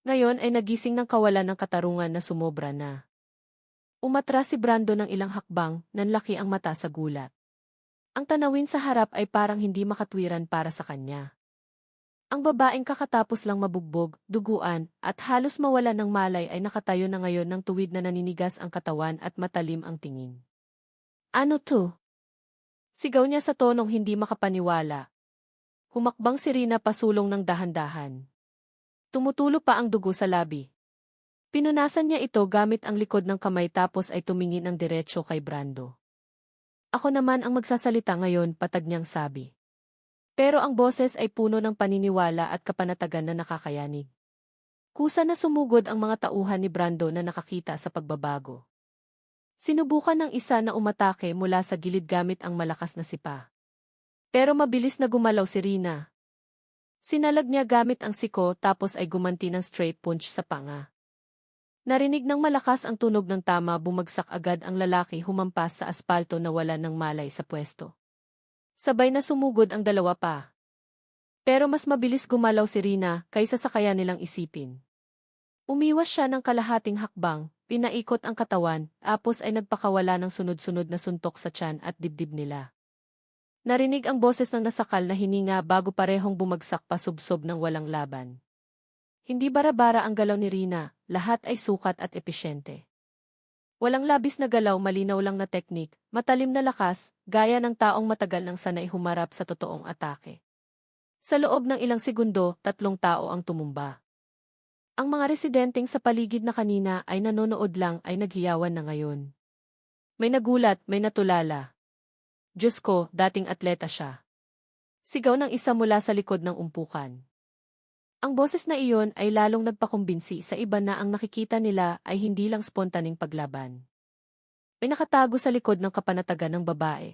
[SPEAKER 1] Ngayon ay nagising ng kawalan ng katarungan na sumobra na. Umatras si Brando ng ilang hakbang, nanlaki ang mata sa gulat. Ang tanawin sa harap ay parang hindi makatwiran para sa kanya. Ang babaeng kakatapos lang mabugbog, duguan, at halos mawala ng malay ay nakatayo na ngayon ng tuwid na naninigas ang katawan at matalim ang tingin. Ano to? Sigaw niya sa tonong hindi makapaniwala. Humakbang si Rina pasulong ng dahan-dahan. Tumutulo pa ang dugo sa labi. Pinunasan niya ito gamit ang likod ng kamay tapos ay tumingin ng diretsyo kay Brando. Ako naman ang magsasalita ngayon, patag niyang sabi. Pero ang boses ay puno ng paniniwala at kapanatagan na nakakayanig. Kusa na sumugod ang mga tauhan ni Brando na nakakita sa pagbabago. Sinubukan ng isa na umatake mula sa gilid gamit ang malakas na sipa. Pero mabilis na gumalaw si Rina. Sinalag niya gamit ang siko tapos ay gumanti ng straight punch sa panga. Narinig ng malakas ang tunog ng tama, bumagsak agad ang lalaki, humampas sa aspalto na wala ng malay sa pwesto. Sabay na sumugod ang dalawa pa. Pero mas mabilis gumalaw si Rina kaysa sa kaya nilang isipin. Umiwas siya ng kalahating hakbang, pinaikot ang katawan, tapos ay nagpakawala ng sunod-sunod na suntok sa tiyan at dibdib nila. Narinig ang boses ng nasakal na hininga bago parehong bumagsak pasubsob ng walang laban. Hindi bara-bara ang galaw ni Rina, lahat ay sukat at episyente. Walang labis na galaw, malinaw lang na teknik, matalim na lakas, gaya ng taong matagal nang sanay humarap sa totoong atake. Sa loob ng ilang segundo, 3 tao ang tumumba. Ang mga residenteng sa paligid na kanina ay nanonood lang ay naghiyawan na ngayon. May nagulat, may natulala. Diyos ko, dating atleta siya. Sigaw ng isa mula sa likod ng umpukan. Ang boses na iyon ay lalong nagpakumbinsi sa iba na ang nakikita nila ay hindi lang spontaning paglaban. May nakatago sa likod ng kapanatagan ng babae.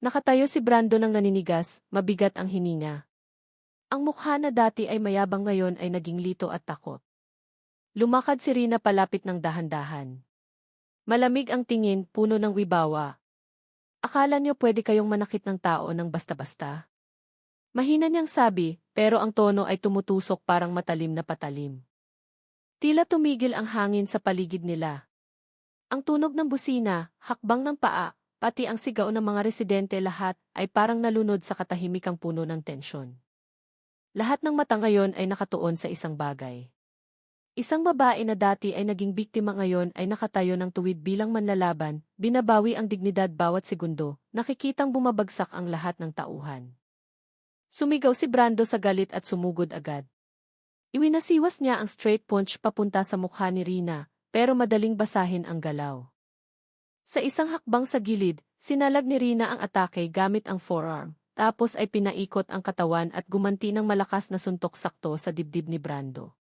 [SPEAKER 1] Nakatayo si Brando ng naninigas, mabigat ang hininga. Ang mukha na dati ay mayabang ngayon ay naging lito at takot. Lumakad si Rina palapit ng dahan-dahan. Malamig ang tingin, puno ng wibawa. Akala niyo pwede kayong manakit ng tao ng basta-basta? Mahina niyang sabi, pero ang tono ay tumutusok parang matalim na patalim. Tila tumigil ang hangin sa paligid nila. Ang tunog ng busina, hakbang ng paa, pati ang sigaw ng mga residente, lahat ay parang nalunod sa katahimikang puno ng tensyon. Lahat ng mata ngayon ay nakatuon sa isang bagay. Isang babae na dati ay naging biktima ngayon ay nakatayo ng tuwid bilang manlalaban, binabawi ang dignidad bawat segundo, nakikitang bumabagsak ang lahat ng tauhan. Sumigaw si Brando sa galit at sumugod agad. Iwinasiwas niya ang straight punch papunta sa mukha ni Rina, pero madaling basahin ang galaw. Sa isang hakbang sa gilid, sinalag ni Rina ang atake gamit ang forearm. Tapos ay pinaikot ang katawan at gumanti ng malakas na suntok sakto sa dibdib ni Brando.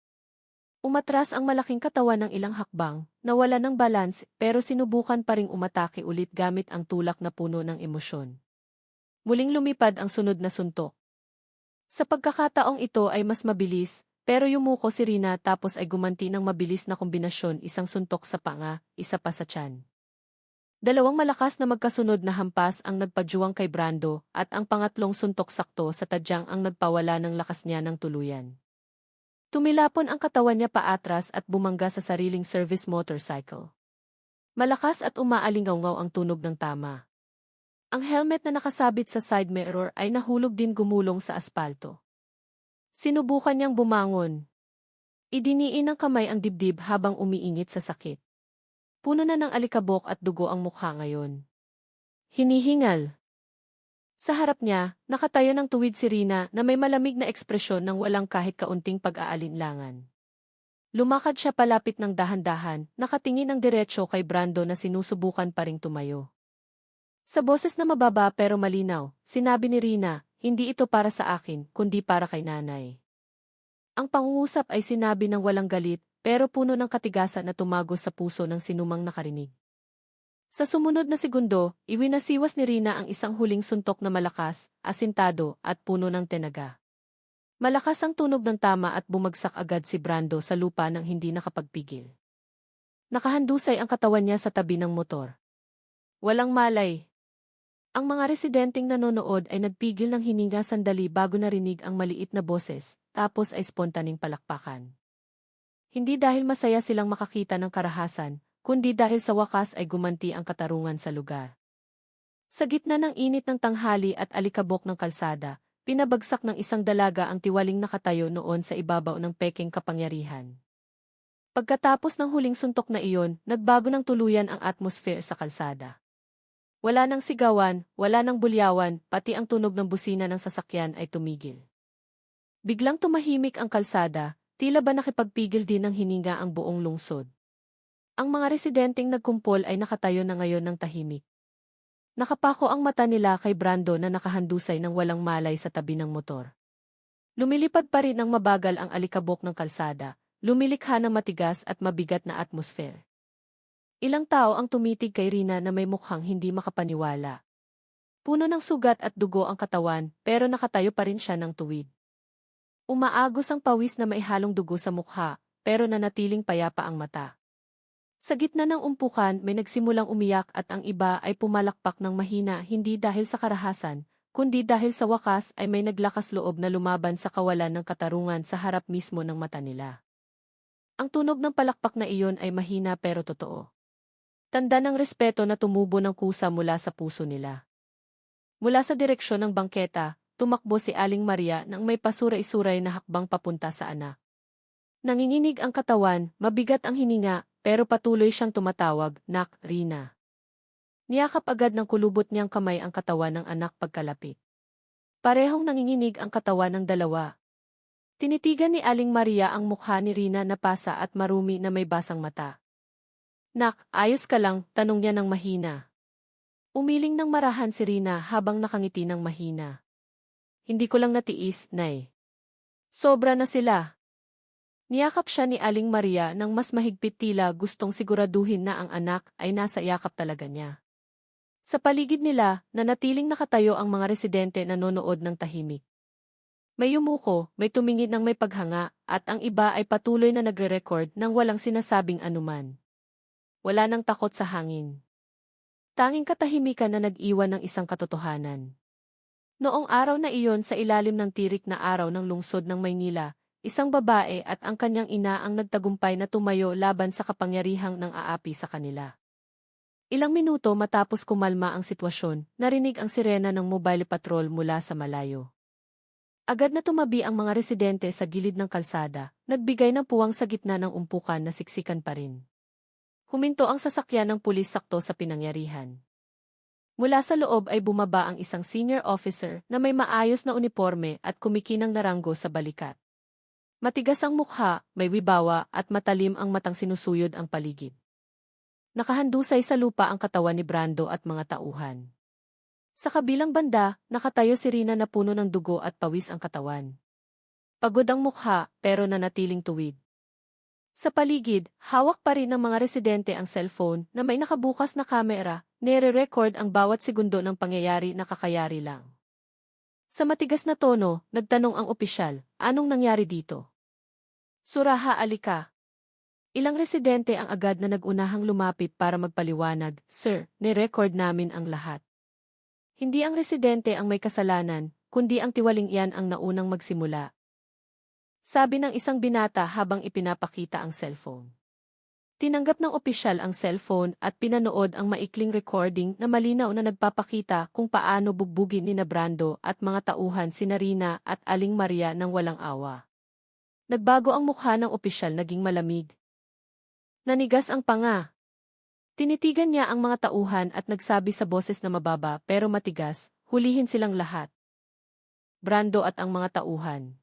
[SPEAKER 1] Umatras ang malaking katawan ng ilang hakbang, nawala ng balance, pero sinubukan pa ring umatake ulit gamit ang tulak na puno ng emosyon. Muling lumipad ang sunod na suntok. Sa pagkakataong ito ay mas mabilis, pero yumuko si Rina tapos ay gumanti ng mabilis na kombinasyon, isang suntok sa panga, isa pa sa tiyan. Dalawang malakas na magkasunod na hampas ang nagpajuwang kay Brando at ang pangatlong suntok sakto sa tadyang ang nagpawala ng lakas niya ng tuluyan. Tumilapon ang katawan niya paatras at bumangga sa sariling service motorcycle. Malakas at umaalingaw-ngaw ang tunog ng tama. Ang helmet na nakasabit sa side mirror ay nahulog din gumulong sa aspalto. Sinubukan niyang bumangon. Idiniin ng kamay ang dibdib habang umiingit sa sakit. Puno na ng alikabok at dugo ang mukha ngayon. Hinihingal. Sa harap niya, nakatayo ng tuwid si Rina na may malamig na ekspresyon ng walang kahit kaunting pag-aalinlangan. Lumakad siya palapit ng dahan-dahan, nakatingin ng diretsyo kay Brando na sinusubukan pa ring tumayo. Sa boses na mababa pero malinaw, sinabi ni Rina, hindi ito para sa akin, kundi para kay nanay. Ang pangungusap ay sinabi ng walang galit, pero puno ng katigasan na tumagos sa puso ng sinumang nakarinig. Sa sumunod na segundo, iwinasiwas ni Rina ang isang huling suntok na malakas, asintado, at puno ng tenaga. Malakas ang tunog ng tama at bumagsak agad si Brando sa lupa nang hindi nakapagpigil. Nakahandusay ang katawan niya sa tabi ng motor. Walang malay. Ang mga residenteng nanonood ay nagpigil ng hininga sandali bago narinig ang maliit na boses, tapos ay spontaning palakpakan. Hindi dahil masaya silang makakita ng karahasan, kundi dahil sa wakas ay gumanti ang katarungan sa lugar. Sa gitna ng init ng tanghali at alikabok ng kalsada, pinabagsak ng isang dalaga ang tiwaling nakatayo noon sa ibabaw ng peking kapangyarihan. Pagkatapos ng huling suntok na iyon, nagbago ng tuluyan ang atmosphere sa kalsada. Wala nang sigawan, wala nang bulyawan, pati ang tunog ng busina ng sasakyan ay tumigil. Biglang tumahimik ang kalsada, tila ba nakipagpigil din ng hininga ang buong lungsod. Ang mga residenteng nagkumpol ay nakatayo na ngayon ng tahimik. Nakapako ang mata nila kay Brando na nakahandusay ng walang malay sa tabi ng motor. Lumilipad pa rin ang mabagal ang alikabok ng kalsada, lumilikha ng matigas at mabigat na atmosphere. Ilang tao ang tumitig kay Rina na may mukhang hindi makapaniwala. Puno ng sugat at dugo ang katawan, pero nakatayo pa rin siya ng tuwid. Umaagos ang pawis na may halong dugo sa mukha, pero nanatiling payapa ang mata. Sa gitna ng umpukan may nagsimulang umiyak at ang iba ay pumalakpak ng mahina hindi dahil sa karahasan, kundi dahil sa wakas ay may naglakas loob na lumaban sa kawalan ng katarungan sa harap mismo ng mata nila. Ang tunog ng palakpak na iyon ay mahina pero totoo. Tanda ng respeto na tumubo ng kusa mula sa puso nila. Mula sa direksyon ng bangketa, tumakbo si Aling Maria nang may pasuray-suray na hakbang papunta sa anak. Nanginginig ang katawan, mabigat ang hininga, pero patuloy siyang tumatawag, "Nak, Rina." Niyakap agad ng kulubot niyang kamay ang katawan ng anak pagkalapit. Parehong nanginginig ang katawan ng dalawa. Tinitigan ni Aling Maria ang mukha ni Rina na pasa at marumi na may basang mata. "Nak, ayos ka lang?" tanong niya ng mahina. Umiling ng marahan si Rina habang nakangiti ng mahina. "Hindi ko lang natiis, Nay. Sobra na sila." Niyakap siya ni Aling Maria nang mas mahigpit tila gustong siguraduhin na ang anak ay nasa yakap talaga niya. Sa paligid nila, nanatiling nakatayo ang mga residente na nanonood ng tahimik. May yumuko, may tumingin ng may paghanga, at ang iba ay patuloy na nagre-record ng walang sinasabing anuman. Wala nang takot sa hangin. Tanging katahimikan na nag-iwan ng isang katotohanan. Noong araw na iyon sa ilalim ng tirik na araw ng lungsod ng Maynila, isang babae at ang kanyang ina ang nagtagumpay na tumayo laban sa kapangyarihang ng aapi sa kanila. Ilang minuto matapos kumalma ang sitwasyon, narinig ang sirena ng mobile patrol mula sa malayo. Agad na tumabi ang mga residente sa gilid ng kalsada, nagbigay ng puwang sa gitna ng umpukan na siksikan pa rin. Huminto ang sasakyan ng pulis sakto sa pinangyarihan. Mula sa loob ay bumaba ang isang senior officer na may maayos na uniforme at kumikinang naranggo sa balikat. Matigas ang mukha, may wibawa at matalim ang matang sinusuyod ang paligid. Nakahandusay sa lupa ang katawan ni Brando at mga tauhan. Sa kabilang banda, nakatayo si Rina na puno ng dugo at pawis ang katawan. Pagod ang mukha pero nanatiling tuwid. Sa paligid, hawak pa rin ng mga residente ang cellphone na may nakabukas na kamera, nire-record ang bawat segundo ng pangyayari na kakayari lang. Sa matigas na tono, nagtanong ang opisyal, "Anong nangyari dito?" "Suraha, alika." Ilang residente ang agad na nagunahang lumapit para magpaliwanag, "Sir, ni-record namin ang lahat." Hindi ang residente ang may kasalanan, kundi ang tiwaling iyan ang naunang magsimula. Sabi ng isang binata habang ipinapakita ang cellphone. Tinanggap ng opisyal ang cellphone at pinanood ang maikling recording na malinaw na nagpapakita kung paano bugbugin ni Brando at mga tauhan sina Rina at Aling Maria ng walang awa. Nagbago ang mukha ng opisyal, naging malamig. Nanigas ang panga. Tinitigan niya ang mga tauhan at nagsabi sa boses na mababa pero matigas, "Hulihin silang lahat." Brando at ang mga tauhan.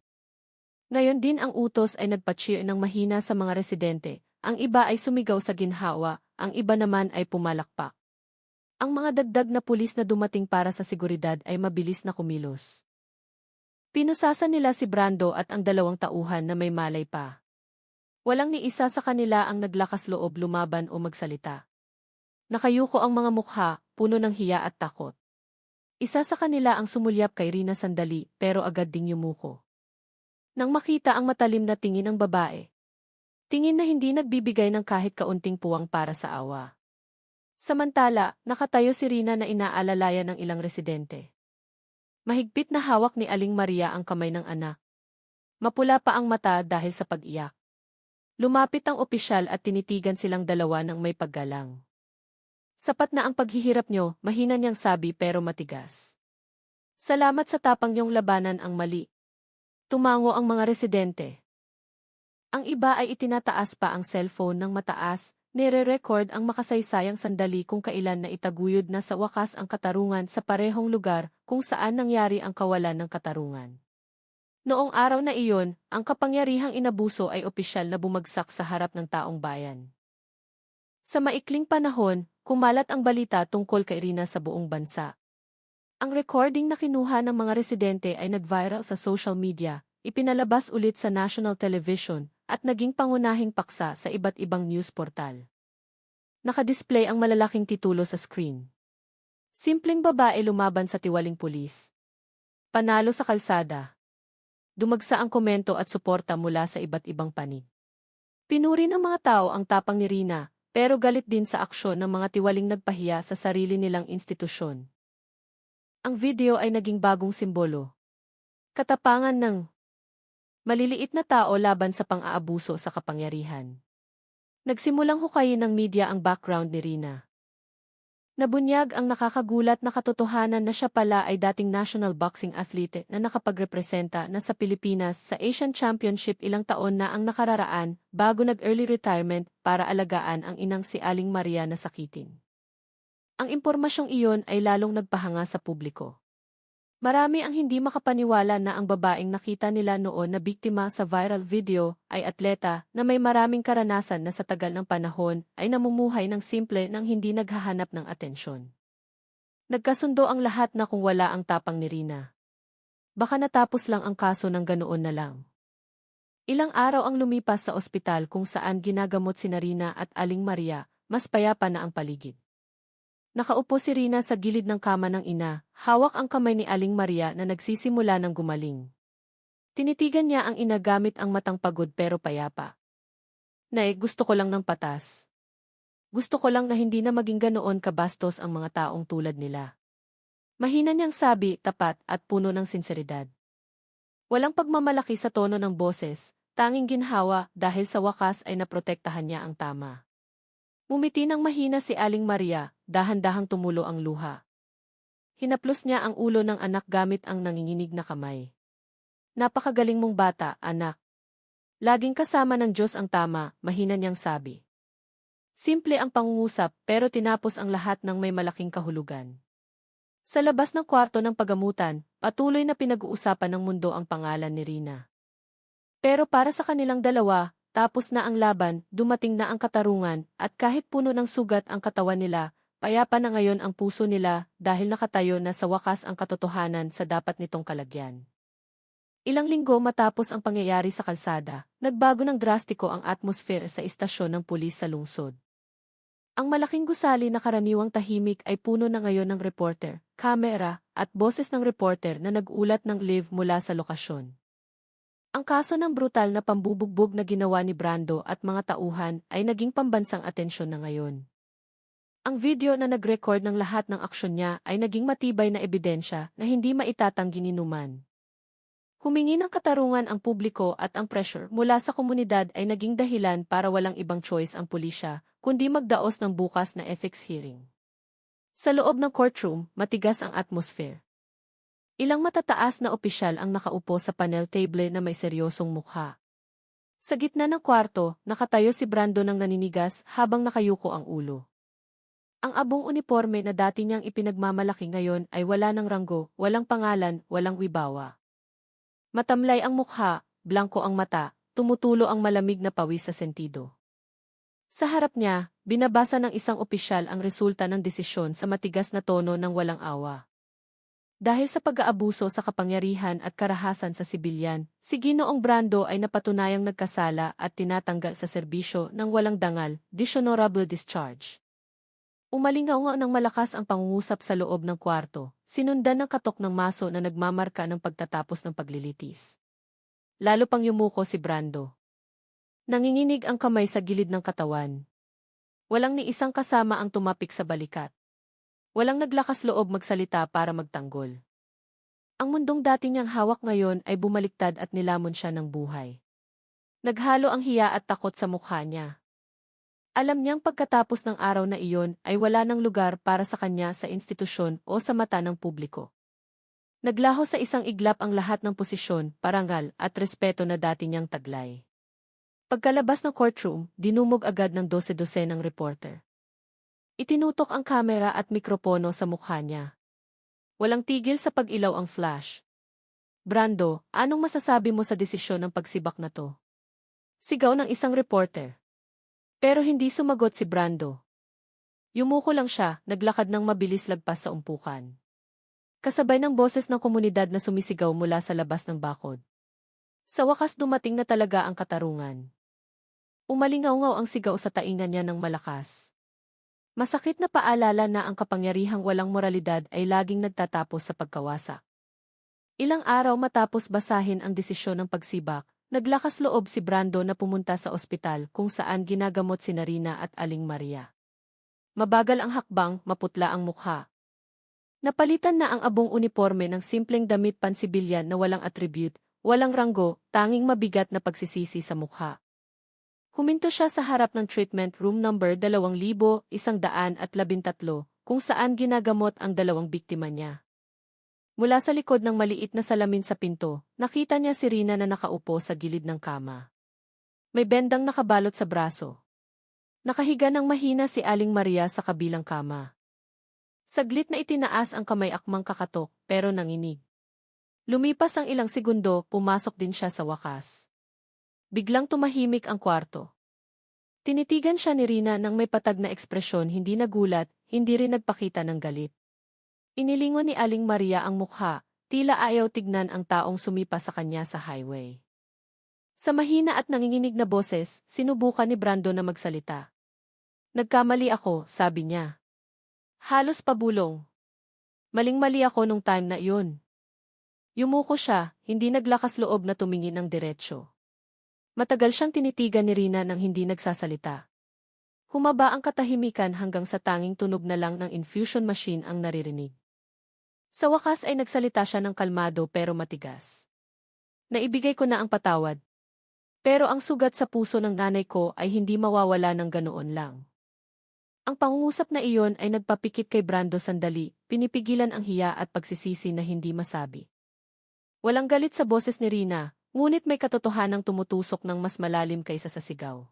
[SPEAKER 1] Ngayon din ang utos ay nagpa-cheer ng mahina sa mga residente. Ang iba ay sumigaw sa ginhawa, ang iba naman ay pumalakpak. Ang mga dagdag na pulis na dumating para sa seguridad ay mabilis na kumilos. Pinusasan nila si Brando at ang dalawang tauhan na may malay pa. Walang ni isa sa kanila ang naglakas loob lumaban o magsalita. Nakayuko ang mga mukha, puno ng hiya at takot. Isa sa kanila ang sumulyap kay Rina sandali pero agad ding yumuko. Nang makita ang matalim na tingin ng babae, tingin na hindi nagbibigay ng kahit kaunting puwang para sa awa. Samantala, nakatayo si Rina na inaalalayan ng ilang residente. Mahigpit na hawak ni Aling Maria ang kamay ng anak. Mapula pa ang mata dahil sa pag-iyak. Lumapit ang opisyal at tinitigan silang dalawa ng may paggalang. "Sapat na ang paghihirap nyo," mahina niyang sabi pero matigas. "Salamat sa tapang niyong labanan ang mali." Tumango ang mga residente. Ang iba ay itinataas pa ang cellphone ng mataas, nire-record ang makasaysayang sandali kung kailan na itaguyod na sa wakas ang katarungan sa parehong lugar kung saan nangyari ang kawalan ng katarungan. Noong araw na iyon, ang kapangyarihang inabuso ay opisyal na bumagsak sa harap ng taong bayan. Sa maikling panahon, kumalat ang balita tungkol kay Rina sa buong bansa. Ang recording na kinuha ng mga residente ay nag-viral sa social media, ipinalabas ulit sa national television, at naging pangunahing paksa sa iba't ibang news portal. Nakadisplay ang malalaking titulo sa screen. "Simpleng babae lumaban sa tiwaling pulis. Panalo sa kalsada." Dumagsa ang komento at suporta mula sa iba't ibang panig. Pinuri ng mga tao ang tapang ni Rina, pero galit din sa aksyon ng mga tiwaling nagpahiya sa sarili nilang institusyon. Ang video ay naging bagong simbolo. Katapangan ng maliliit na tao laban sa pang-aabuso sa kapangyarihan. Nagsimulang hukayin ng media ang background ni Rina. Nabunyag ang nakakagulat na katotohanan na siya pala ay dating national boxing athlete na nakapagrepresenta na sa Pilipinas sa Asian Championship ilang taon na ang nakararaan bago nag-early retirement para alagaan ang inang si Aling Maria na sakitin. Ang impormasyong iyon ay lalong nagpahanga sa publiko. Marami ang hindi makapaniwala na ang babaeng nakita nila noon na biktima sa viral video ay atleta na may maraming karanasan na sa tagal ng panahon ay namumuhay ng simple nang hindi naghahanap ng atensyon. Nagkasundo ang lahat na kung wala ang tapang ni Rina, baka natapos lang ang kaso ng ganoon na lang. Ilang araw ang lumipas sa ospital kung saan ginagamot sina Rina at Aling Maria, mas payapa na ang paligid. Nakaupo si Rina sa gilid ng kama ng ina, hawak ang kamay ni Aling Maria na nagsisimula ng gumaling. Tinitigan niya ang ina gamit ang matang pagod pero payapa. "Nay, gusto ko lang ng patas. Gusto ko lang na hindi na maging ganoon kabastos ang mga taong tulad nila." Mahina niyang sabi, tapat at puno ng sinseridad. Walang pagmamalaki sa tono ng boses, tanging ginhawa dahil sa wakas ay naprotektahan niya ang tama. Ngumiti ng mahina si Aling Maria, dahan-dahang tumulo ang luha. Hinaplos niya ang ulo ng anak gamit ang nanginginig na kamay. "Napakagaling mong bata, anak. Laging kasama ng Diyos ang tama," mahina niyang sabi. Simple ang pangungusap pero tinapos ang lahat ng may malaking kahulugan. Sa labas ng kwarto ng pagamutan, patuloy na pinag-uusapan ng mundo ang pangalan ni Rina. Pero para sa kanilang dalawa, tapos na ang laban, dumating na ang katarungan, at kahit puno ng sugat ang katawan nila, payapa na ngayon ang puso nila dahil nakatayo na sa wakas ang katotohanan sa dapat nitong kalagyan. Ilang linggo matapos ang pangyayari sa kalsada, nagbago ng drastiko ang atmosphere sa istasyon ng pulis sa lungsod. Ang malaking gusali na karaniwang tahimik ay puno na ngayon ng reporter, kamera, at boses ng reporter na nag-ulat ng live mula sa lokasyon. Ang kaso ng brutal na pambubugbog na ginawa ni Brando at mga tauhan ay naging pambansang atensyon na ngayon. Ang video na nag-record ng lahat ng aksyon niya ay naging matibay na ebidensya na hindi maitatanggi ni numan. Humingi ng katarungan ang publiko at ang pressure mula sa komunidad ay naging dahilan para walang ibang choice ang pulisya, kundi magdaos ng bukas na ethics hearing. Sa loob ng courtroom, matigas ang atmosphere. Ilang matataas na opisyal ang nakaupo sa panel table na may seryosong mukha. Sa gitna ng kwarto, nakatayo si Brando ng naninigas habang nakayuko ang ulo. Ang abong uniforme na dati niyang ipinagmamalaki ngayon ay wala ng ranggo, walang pangalan, walang wibawa. Matamlay ang mukha, blanko ang mata, tumutulo ang malamig na pawis sa sentido. Sa harap niya, binabasa ng isang opisyal ang resulta ng desisyon sa matigas na tono ng walang awa. Dahil sa pag-aabuso sa kapangyarihan at karahasan sa sibilyan, si Ginoong Brando ay napatunayang nagkasala at tinatanggal sa serbisyo ng walang dangal, dishonorable discharge. Umalingaw ng malakas ang pangungusap sa loob ng kwarto, sinundan ng katok ng maso na nagmamarka ng pagtatapos ng paglilitis. Lalo pang yumuko si Brando. Nanginginig ang kamay sa gilid ng katawan. Walang ni isang kasama ang tumapik sa balikat. Walang naglakas loob magsalita para magtanggol. Ang mundong dati niyang hawak ngayon ay bumaliktad at nilamon siya ng buhay. Naghalo ang hiya at takot sa mukha niya. Alam niyang pagkatapos ng araw na iyon ay wala ng lugar para sa kanya sa institusyon o sa mata ng publiko. Naglaho sa isang iglap ang lahat ng posisyon, parangal at respeto na dati niyang taglay. Pagkalabas ng courtroom, dinumog agad ng 12 ng reporter. Itinutok ang kamera at mikropono sa mukha niya. Walang tigil sa pag-ilaw ang flash. Brando, anong masasabi mo sa desisyon ng pagsibak na to? Sigaw ng isang reporter. Pero hindi sumagot si Brando. Yumuko lang siya, naglakad ng mabilis lagpas sa umpukan. Kasabay ng boses ng komunidad na sumisigaw mula sa labas ng bakod. Sa wakas dumating na talaga ang katarungan. Umalingaw-ngaw ang sigaw sa taingan niya ng malakas. Masakit na paalala na ang kapangyarihang walang moralidad ay laging nagtatapos sa pagkawasak. Ilang araw matapos basahin ang desisyon ng pagsibak, naglakas loob si Brando na pumunta sa ospital kung saan ginagamot si Rina at Aling Maria. Mabagal ang hakbang, maputla ang mukha. Napalitan na ang abong uniforme ng simpleng damit pansibilyan na walang attribute, walang ranggo, tanging mabigat na pagsisisi sa mukha. Huminto siya sa harap ng treatment room number 2113 kung saan ginagamot ang 2 biktima niya. Mula sa likod ng maliit na salamin sa pinto, nakita niya si Rina na nakaupo sa gilid ng kama. May bendang nakabalot sa braso. Nakahiga ng mahina si Aling Maria sa kabilang kama. Saglit na itinaas ang kamay akmang kakatok, pero nanginig. Lumipas ang ilang segundo, pumasok din siya sa wakas. Biglang tumahimik ang kwarto. Tinitigan siya ni Rina nang may patag na ekspresyon, hindi nagulat, hindi rin nagpakita ng galit. Inilingon ni Aling Maria ang mukha, tila ayaw tignan ang taong sumipa sa kanya sa highway. Sa mahina at nanginginig na boses, sinubukan ni Brando na magsalita. Nagkamali ako, sabi niya. Halos pabulong. Maling-mali ako nung time na iyon. Yumuko siya, hindi naglakas loob na tumingin ng diretsyo. Matagal siyang tinitigan ni Rina nang hindi nagsasalita. Humaba ang katahimikan hanggang sa tanging tunog na lang ng infusion machine ang naririnig. Sa wakas ay nagsalita siya ng kalmado pero matigas. Naibigay ko na ang patawad. Pero ang sugat sa puso ng nanay ko ay hindi mawawala ng ganoon lang. Ang pangungusap na iyon ay nagpapikit kay Brando sandali, pinipigilan ang hiya at pagsisisi na hindi masabi. Walang galit sa boses ni Rina, ngunit may katotohanang tumutusok ng mas malalim kaysa sa sigaw.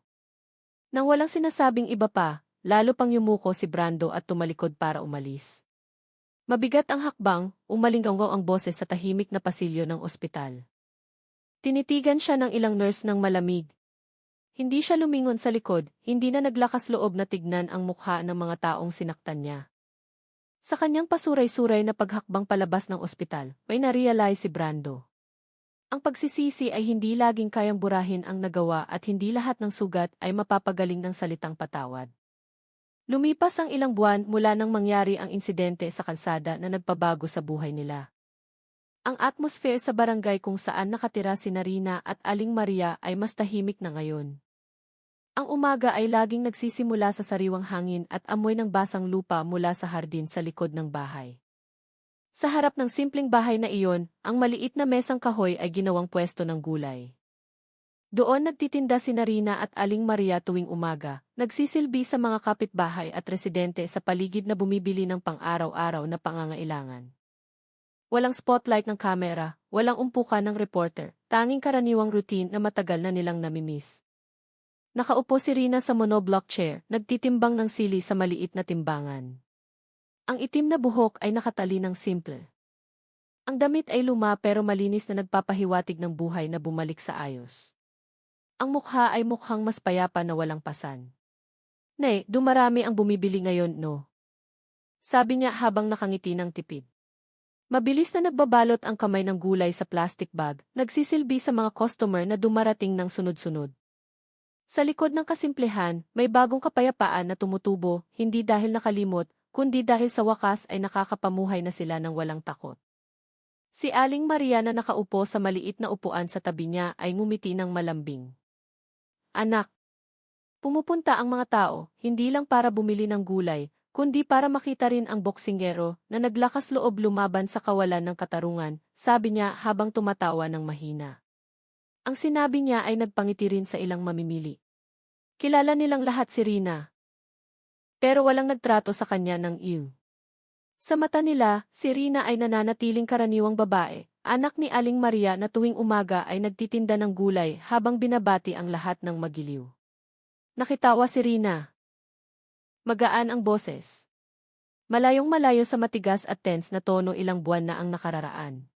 [SPEAKER 1] Nang walang sinasabing iba pa, lalo pang yumuko si Brando at tumalikod para umalis. Mabigat ang hakbang, umalingaw ang boses sa tahimik na pasilyo ng ospital. Tinitigan siya ng ilang nurse ng malamig. Hindi siya lumingon sa likod, hindi na naglakas loob na tignan ang mukha ng mga taong sinaktan niya. Sa kanyang pasuray-suray na paghakbang palabas ng ospital, may na-realize si Brando. Ang pagsisisi ay hindi laging kayang burahin ang nagawa at hindi lahat ng sugat ay mapapagaling ng salitang patawad. Lumipas ang ilang buwan mula nang mangyari ang insidente sa kalsada na nagpabago sa buhay nila. Ang atmosphere sa barangay kung saan nakatira sina Rina at Aling Maria ay mas tahimik na ngayon. Ang umaga ay laging nagsisimula sa sariwang hangin at amoy ng basang lupa mula sa hardin sa likod ng bahay. Sa harap ng simpleng bahay na iyon, ang maliit na mesang kahoy ay ginawang pwesto ng gulay. Doon nagtitinda sina Rina at Aling Maria tuwing umaga, nagsisilbi sa mga kapitbahay at residente sa paligid na bumibili ng pang-araw-araw na pangangailangan. Walang spotlight ng kamera, walang umpukan ng reporter, tanging karaniwang routine na matagal na nilang namimiss. Nakaupo si Rina sa monoblock chair, nagtitimbang ng sili sa maliit na timbangan. Ang itim na buhok ay nakatali ng simple. Ang damit ay luma pero malinis na nagpapahiwatig ng buhay na bumalik sa ayos. Ang mukha ay mukhang mas payapa na walang pasan. "Nay, dumarami ang bumibili ngayon, no?" Sabi niya habang nakangiti ng tipid. Mabilis na nagbabalot ang kamay ng gulay sa plastic bag, nagsisilbi sa mga customer na dumarating ng sunod-sunod. Sa likod ng kasimplehan, may bagong kapayapaan na tumutubo, hindi dahil nakalimot, kundi dahil sa wakas ay nakakapamuhay na sila ng walang takot. Si Aling Maria na nakaupo sa maliit na upuan sa tabi niya ay ngumiti ng malambing. "Anak, pumupunta ang mga tao, hindi lang para bumili ng gulay, kundi para makita rin ang boksingero na naglakas loob lumaban sa kawalan ng katarungan," sabi niya habang tumatawa ng mahina. Ang sinabi niya ay nagpangiti rin sa ilang mamimili. Kilala nilang lahat si Rina. Pero walang nagtrato sa kanya ng iw. Sa mata nila, si Rina ay nananatiling karaniwang babae, anak ni Aling Maria na tuwing umaga ay nagtitinda ng gulay habang binabati ang lahat ng magiliw. Nakitawa si Rina. Magaan ang boses. Malayong malayo sa matigas at tense na tono ilang buwan na ang nakararaan.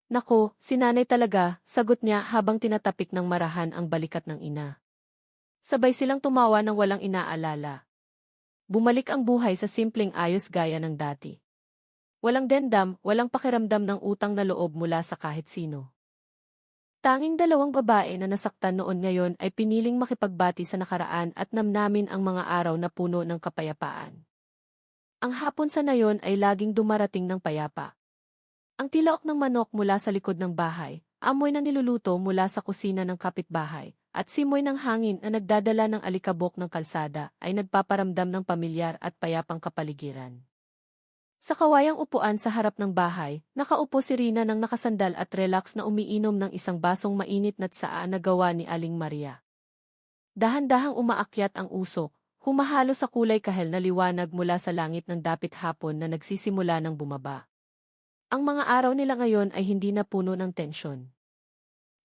[SPEAKER 1] "Nako, si nanay talaga," sagot niya habang tinatapik ng marahan ang balikat ng ina. Sabay silang tumawa ng walang inaalala. Bumalik ang buhay sa simpleng ayos gaya ng dati. Walang dendam, walang pakiramdam ng utang na loob mula sa kahit sino. Tanging dalawang babae na nasaktan noon ngayon ay piniling makipagbati sa nakaraan at namnamin ang mga araw na puno ng kapayapaan. Ang hapon sa nayon ay laging dumarating ng payapa. Ang tilaok ng manok mula sa likod ng bahay, amoy na niluluto mula sa kusina ng kapitbahay, at simoy ng hangin na nagdadala ng alikabok ng kalsada ay nagpaparamdam ng pamilyar at payapang kapaligiran. Sa kawayang upuan sa harap ng bahay, nakaupo si Rina ng nakasandal at relax na umiinom ng isang basong mainit na tsaa na gawa ni Aling Maria. Dahan-dahang umaakyat ang usok, humahalo sa kulay kahel na liwanag mula sa langit ng dapit hapon na nagsisimula ng bumaba. Ang mga araw nila ngayon ay hindi na puno ng tensyon.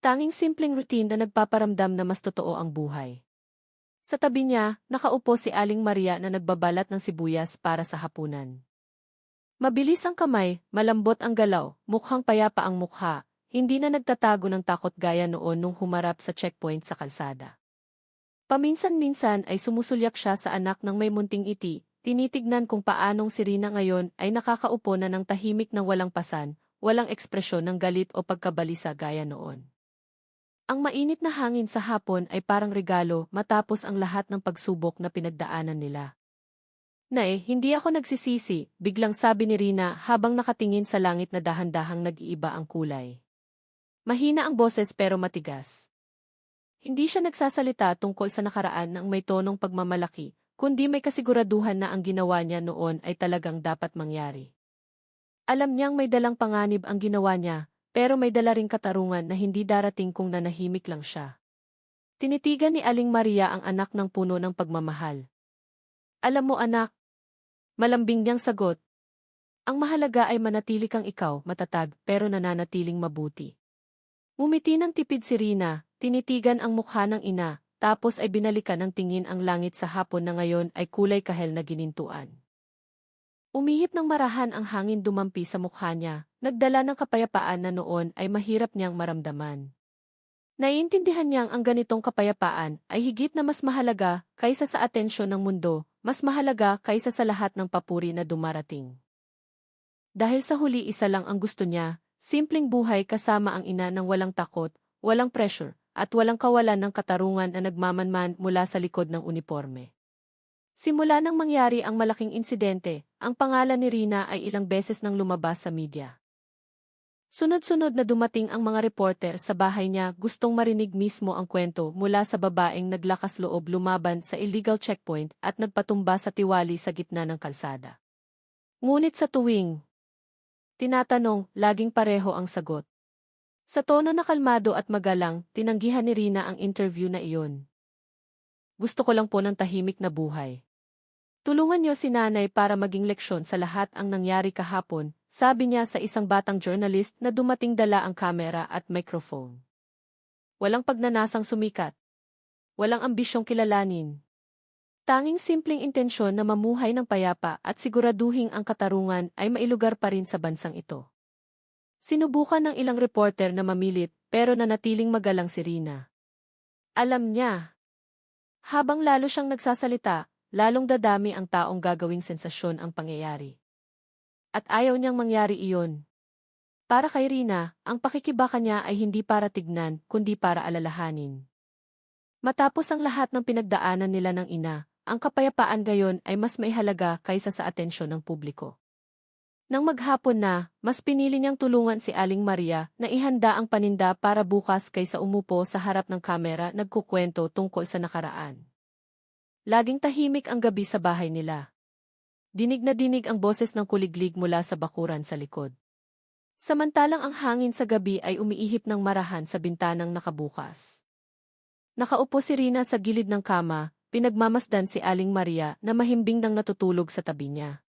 [SPEAKER 1] Tanging simpleng routine na nagpaparamdam na mas totoo ang buhay. Sa tabi niya, nakaupo si Aling Maria na nagbabalat ng sibuyas para sa hapunan. Mabilis ang kamay, malambot ang galaw, mukhang payapa ang mukha, hindi na nagtatago ng takot gaya noon nung humarap sa checkpoint sa kalsada. Paminsan-minsan ay sumusulyak siya sa anak ng may munting iti, tinitignan kung paanong si Rina ngayon ay nakakaupo na ng tahimik ng walang pasan, walang ekspresyon ng galit o pagkabalisa gaya noon. Ang mainit na hangin sa hapon ay parang regalo matapos ang lahat ng pagsubok na pinagdaanan nila. "Nay, hindi ako nagsisisi," biglang sabi ni Rina habang nakatingin sa langit na dahan-dahang nag-iiba ang kulay. Mahina ang boses pero matigas. Hindi siya nagsasalita tungkol sa nakaraan ng may tonong pagmamalaki, kundi may kasiguraduhan na ang ginawa niya noon ay talagang dapat mangyari. Alam niyang may dalang panganib ang ginawa niya, pero may dala ring katarungan na hindi darating kung nanahimik lang siya. Tinitigan ni Aling Maria ang anak ng puno ng pagmamahal. "Alam mo anak," malambing niyang sagot, "ang mahalaga ay manatili kang ikaw, matatag, pero nananatiling mabuti." Ngumiti ng tipid si Rina, tinitigan ang mukha ng ina, tapos ay binalikan ng tingin ang langit sa hapon na ngayon ay kulay kahel na ginintuan. Umihip ng marahan ang hangin dumampi sa mukha niya, nagdala ng kapayapaan na noon ay mahirap niyang maramdaman. Naiintindihan niyang ang ganitong kapayapaan ay higit na mas mahalaga kaysa sa atensyon ng mundo, mas mahalaga kaysa sa lahat ng papuri na dumarating. Dahil sa huli isa lang ang gusto niya, simpleng buhay kasama ang ina ng walang takot, walang pressure, at walang kawalan ng katarungan na nagmamanman mula sa likod ng uniporme. Simula nang mangyari ang malaking insidente, ang pangalan ni Rina ay ilang beses nang lumabas sa media. Sunod-sunod na dumating ang mga reporter sa bahay niya, gustong marinig mismo ang kwento mula sa babaeng naglakas loob lumaban sa illegal checkpoint at nagpatumba sa tiwali sa gitna ng kalsada. Ngunit sa tuwing tinatanong, laging pareho ang sagot. Sa tono na kalmado at magalang, tinanggihan ni Rina ang interview na iyon. Gusto ko lang po ng tahimik na buhay. Tulungan niyo si nanay para maging leksyon sa lahat ang nangyari kahapon, sabi niya sa isang batang journalist na dumating dala ang kamera at microphone. Walang pagnanasang sumikat. Walang ambisyong kilalanin. Tanging simpleng intensyon na mamuhay ng payapa at siguraduhing ang katarungan ay mailugar pa rin sa bansang ito. Sinubukan ng ilang reporter na mamilit pero nanatiling magalang si Rina. Alam niya. Habang lalo siyang nagsasalita, lalong dadami ang taong gagawing sensasyon ang pangyayari. At ayaw niyang mangyari iyon. Para kay Rina, ang pakikibaka niya ay hindi para tignan, kundi para alalahanin. Matapos ang lahat ng pinagdaanan nila ng ina, ang kapayapaan gayon ay mas maihalaga kaysa sa atensyon ng publiko. Nang maghapon na, mas pinili niyang tulungan si Aling Maria na ihanda ang paninda para bukas kaysa umupo sa harap ng kamera nagkukwento tungkol sa nakaraan. Laging tahimik ang gabi sa bahay nila. Dinig na dinig ang boses ng kuliglig mula sa bakuran sa likod. Samantalang ang hangin sa gabi ay umiihip ng marahan sa bintanang nakabukas. Nakaupo si Rina sa gilid ng kama, pinagmamasdan si Aling Maria na mahimbing nang natutulog sa tabi niya.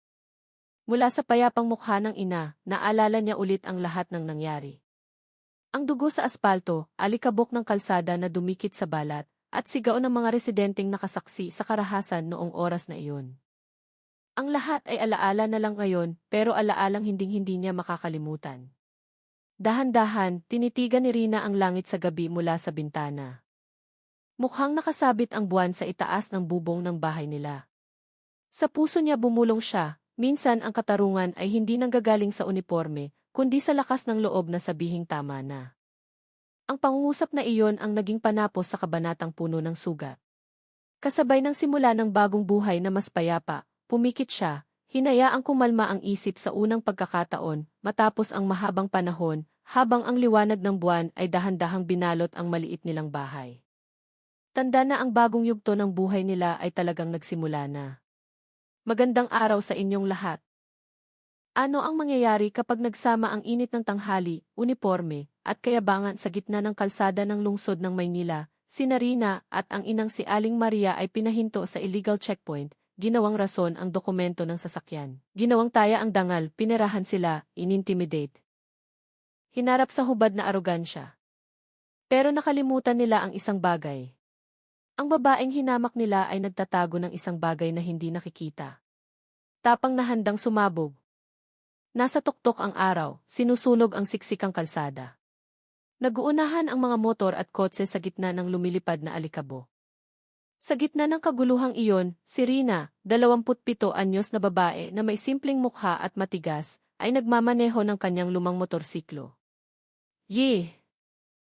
[SPEAKER 1] Mula sa payapang mukha ng ina, naalala niya ulit ang lahat ng nangyari. Ang dugo sa aspalto, alikabok ng kalsada na dumikit sa balat, at sigaw ng mga residenteng nakasaksi sa karahasan noong oras na iyon. Ang lahat ay alaala na lang ngayon, pero alaalang hinding-hindi niya makakalimutan. Dahan-dahan, tinitigan ni Rina ang langit sa gabi mula sa bintana. Mukhang nakasabit ang buwan sa itaas ng bubong ng bahay nila. Sa puso niya bumulong siya, minsan ang katarungan ay hindi nanggagaling sa uniforme, kundi sa lakas ng loob na sabihing tama na. Ang pangungusap na iyon ang naging panapos sa kabanatang puno ng sugat. Kasabay ng simula ng bagong buhay na mas payapa, pumikit siya, hinayaang kumalma ang isip sa unang pagkakataon, matapos ang mahabang panahon, habang ang liwanag ng buwan ay dahan-dahang binalot ang maliit nilang bahay. Tanda na ang bagong yugto ng buhay nila ay talagang nagsimula na. Magandang araw sa inyong lahat. Ano ang mangyayari kapag nagsama ang init ng tanghali, uniforme, at kayabangan sa gitna ng kalsada ng lungsod ng Maynila? Sina Rina at ang inang si Aling Maria ay pinahinto sa illegal checkpoint, ginawang rason ang dokumento ng sasakyan. Ginawang taya ang dangal, pinerahan sila, inintimidate. Hinarap sa hubad na arogansya. Pero nakalimutan nila ang isang bagay. Ang babaeng hinamak nila ay nagtatago ng isang bagay na hindi nakikita. Tapang na handang sumabog. Nasa tuktok ang araw, sinusunog ang siksikang kalsada. Naguunahan ang mga motor at kotse sa gitna ng lumilipad na alikabo. Sa gitna ng kaguluhang iyon, si Rina, 27 anyos na babae na may simpleng mukha at matigas, ay nagmamaneho ng kanyang lumang motorsiklo. Yeh!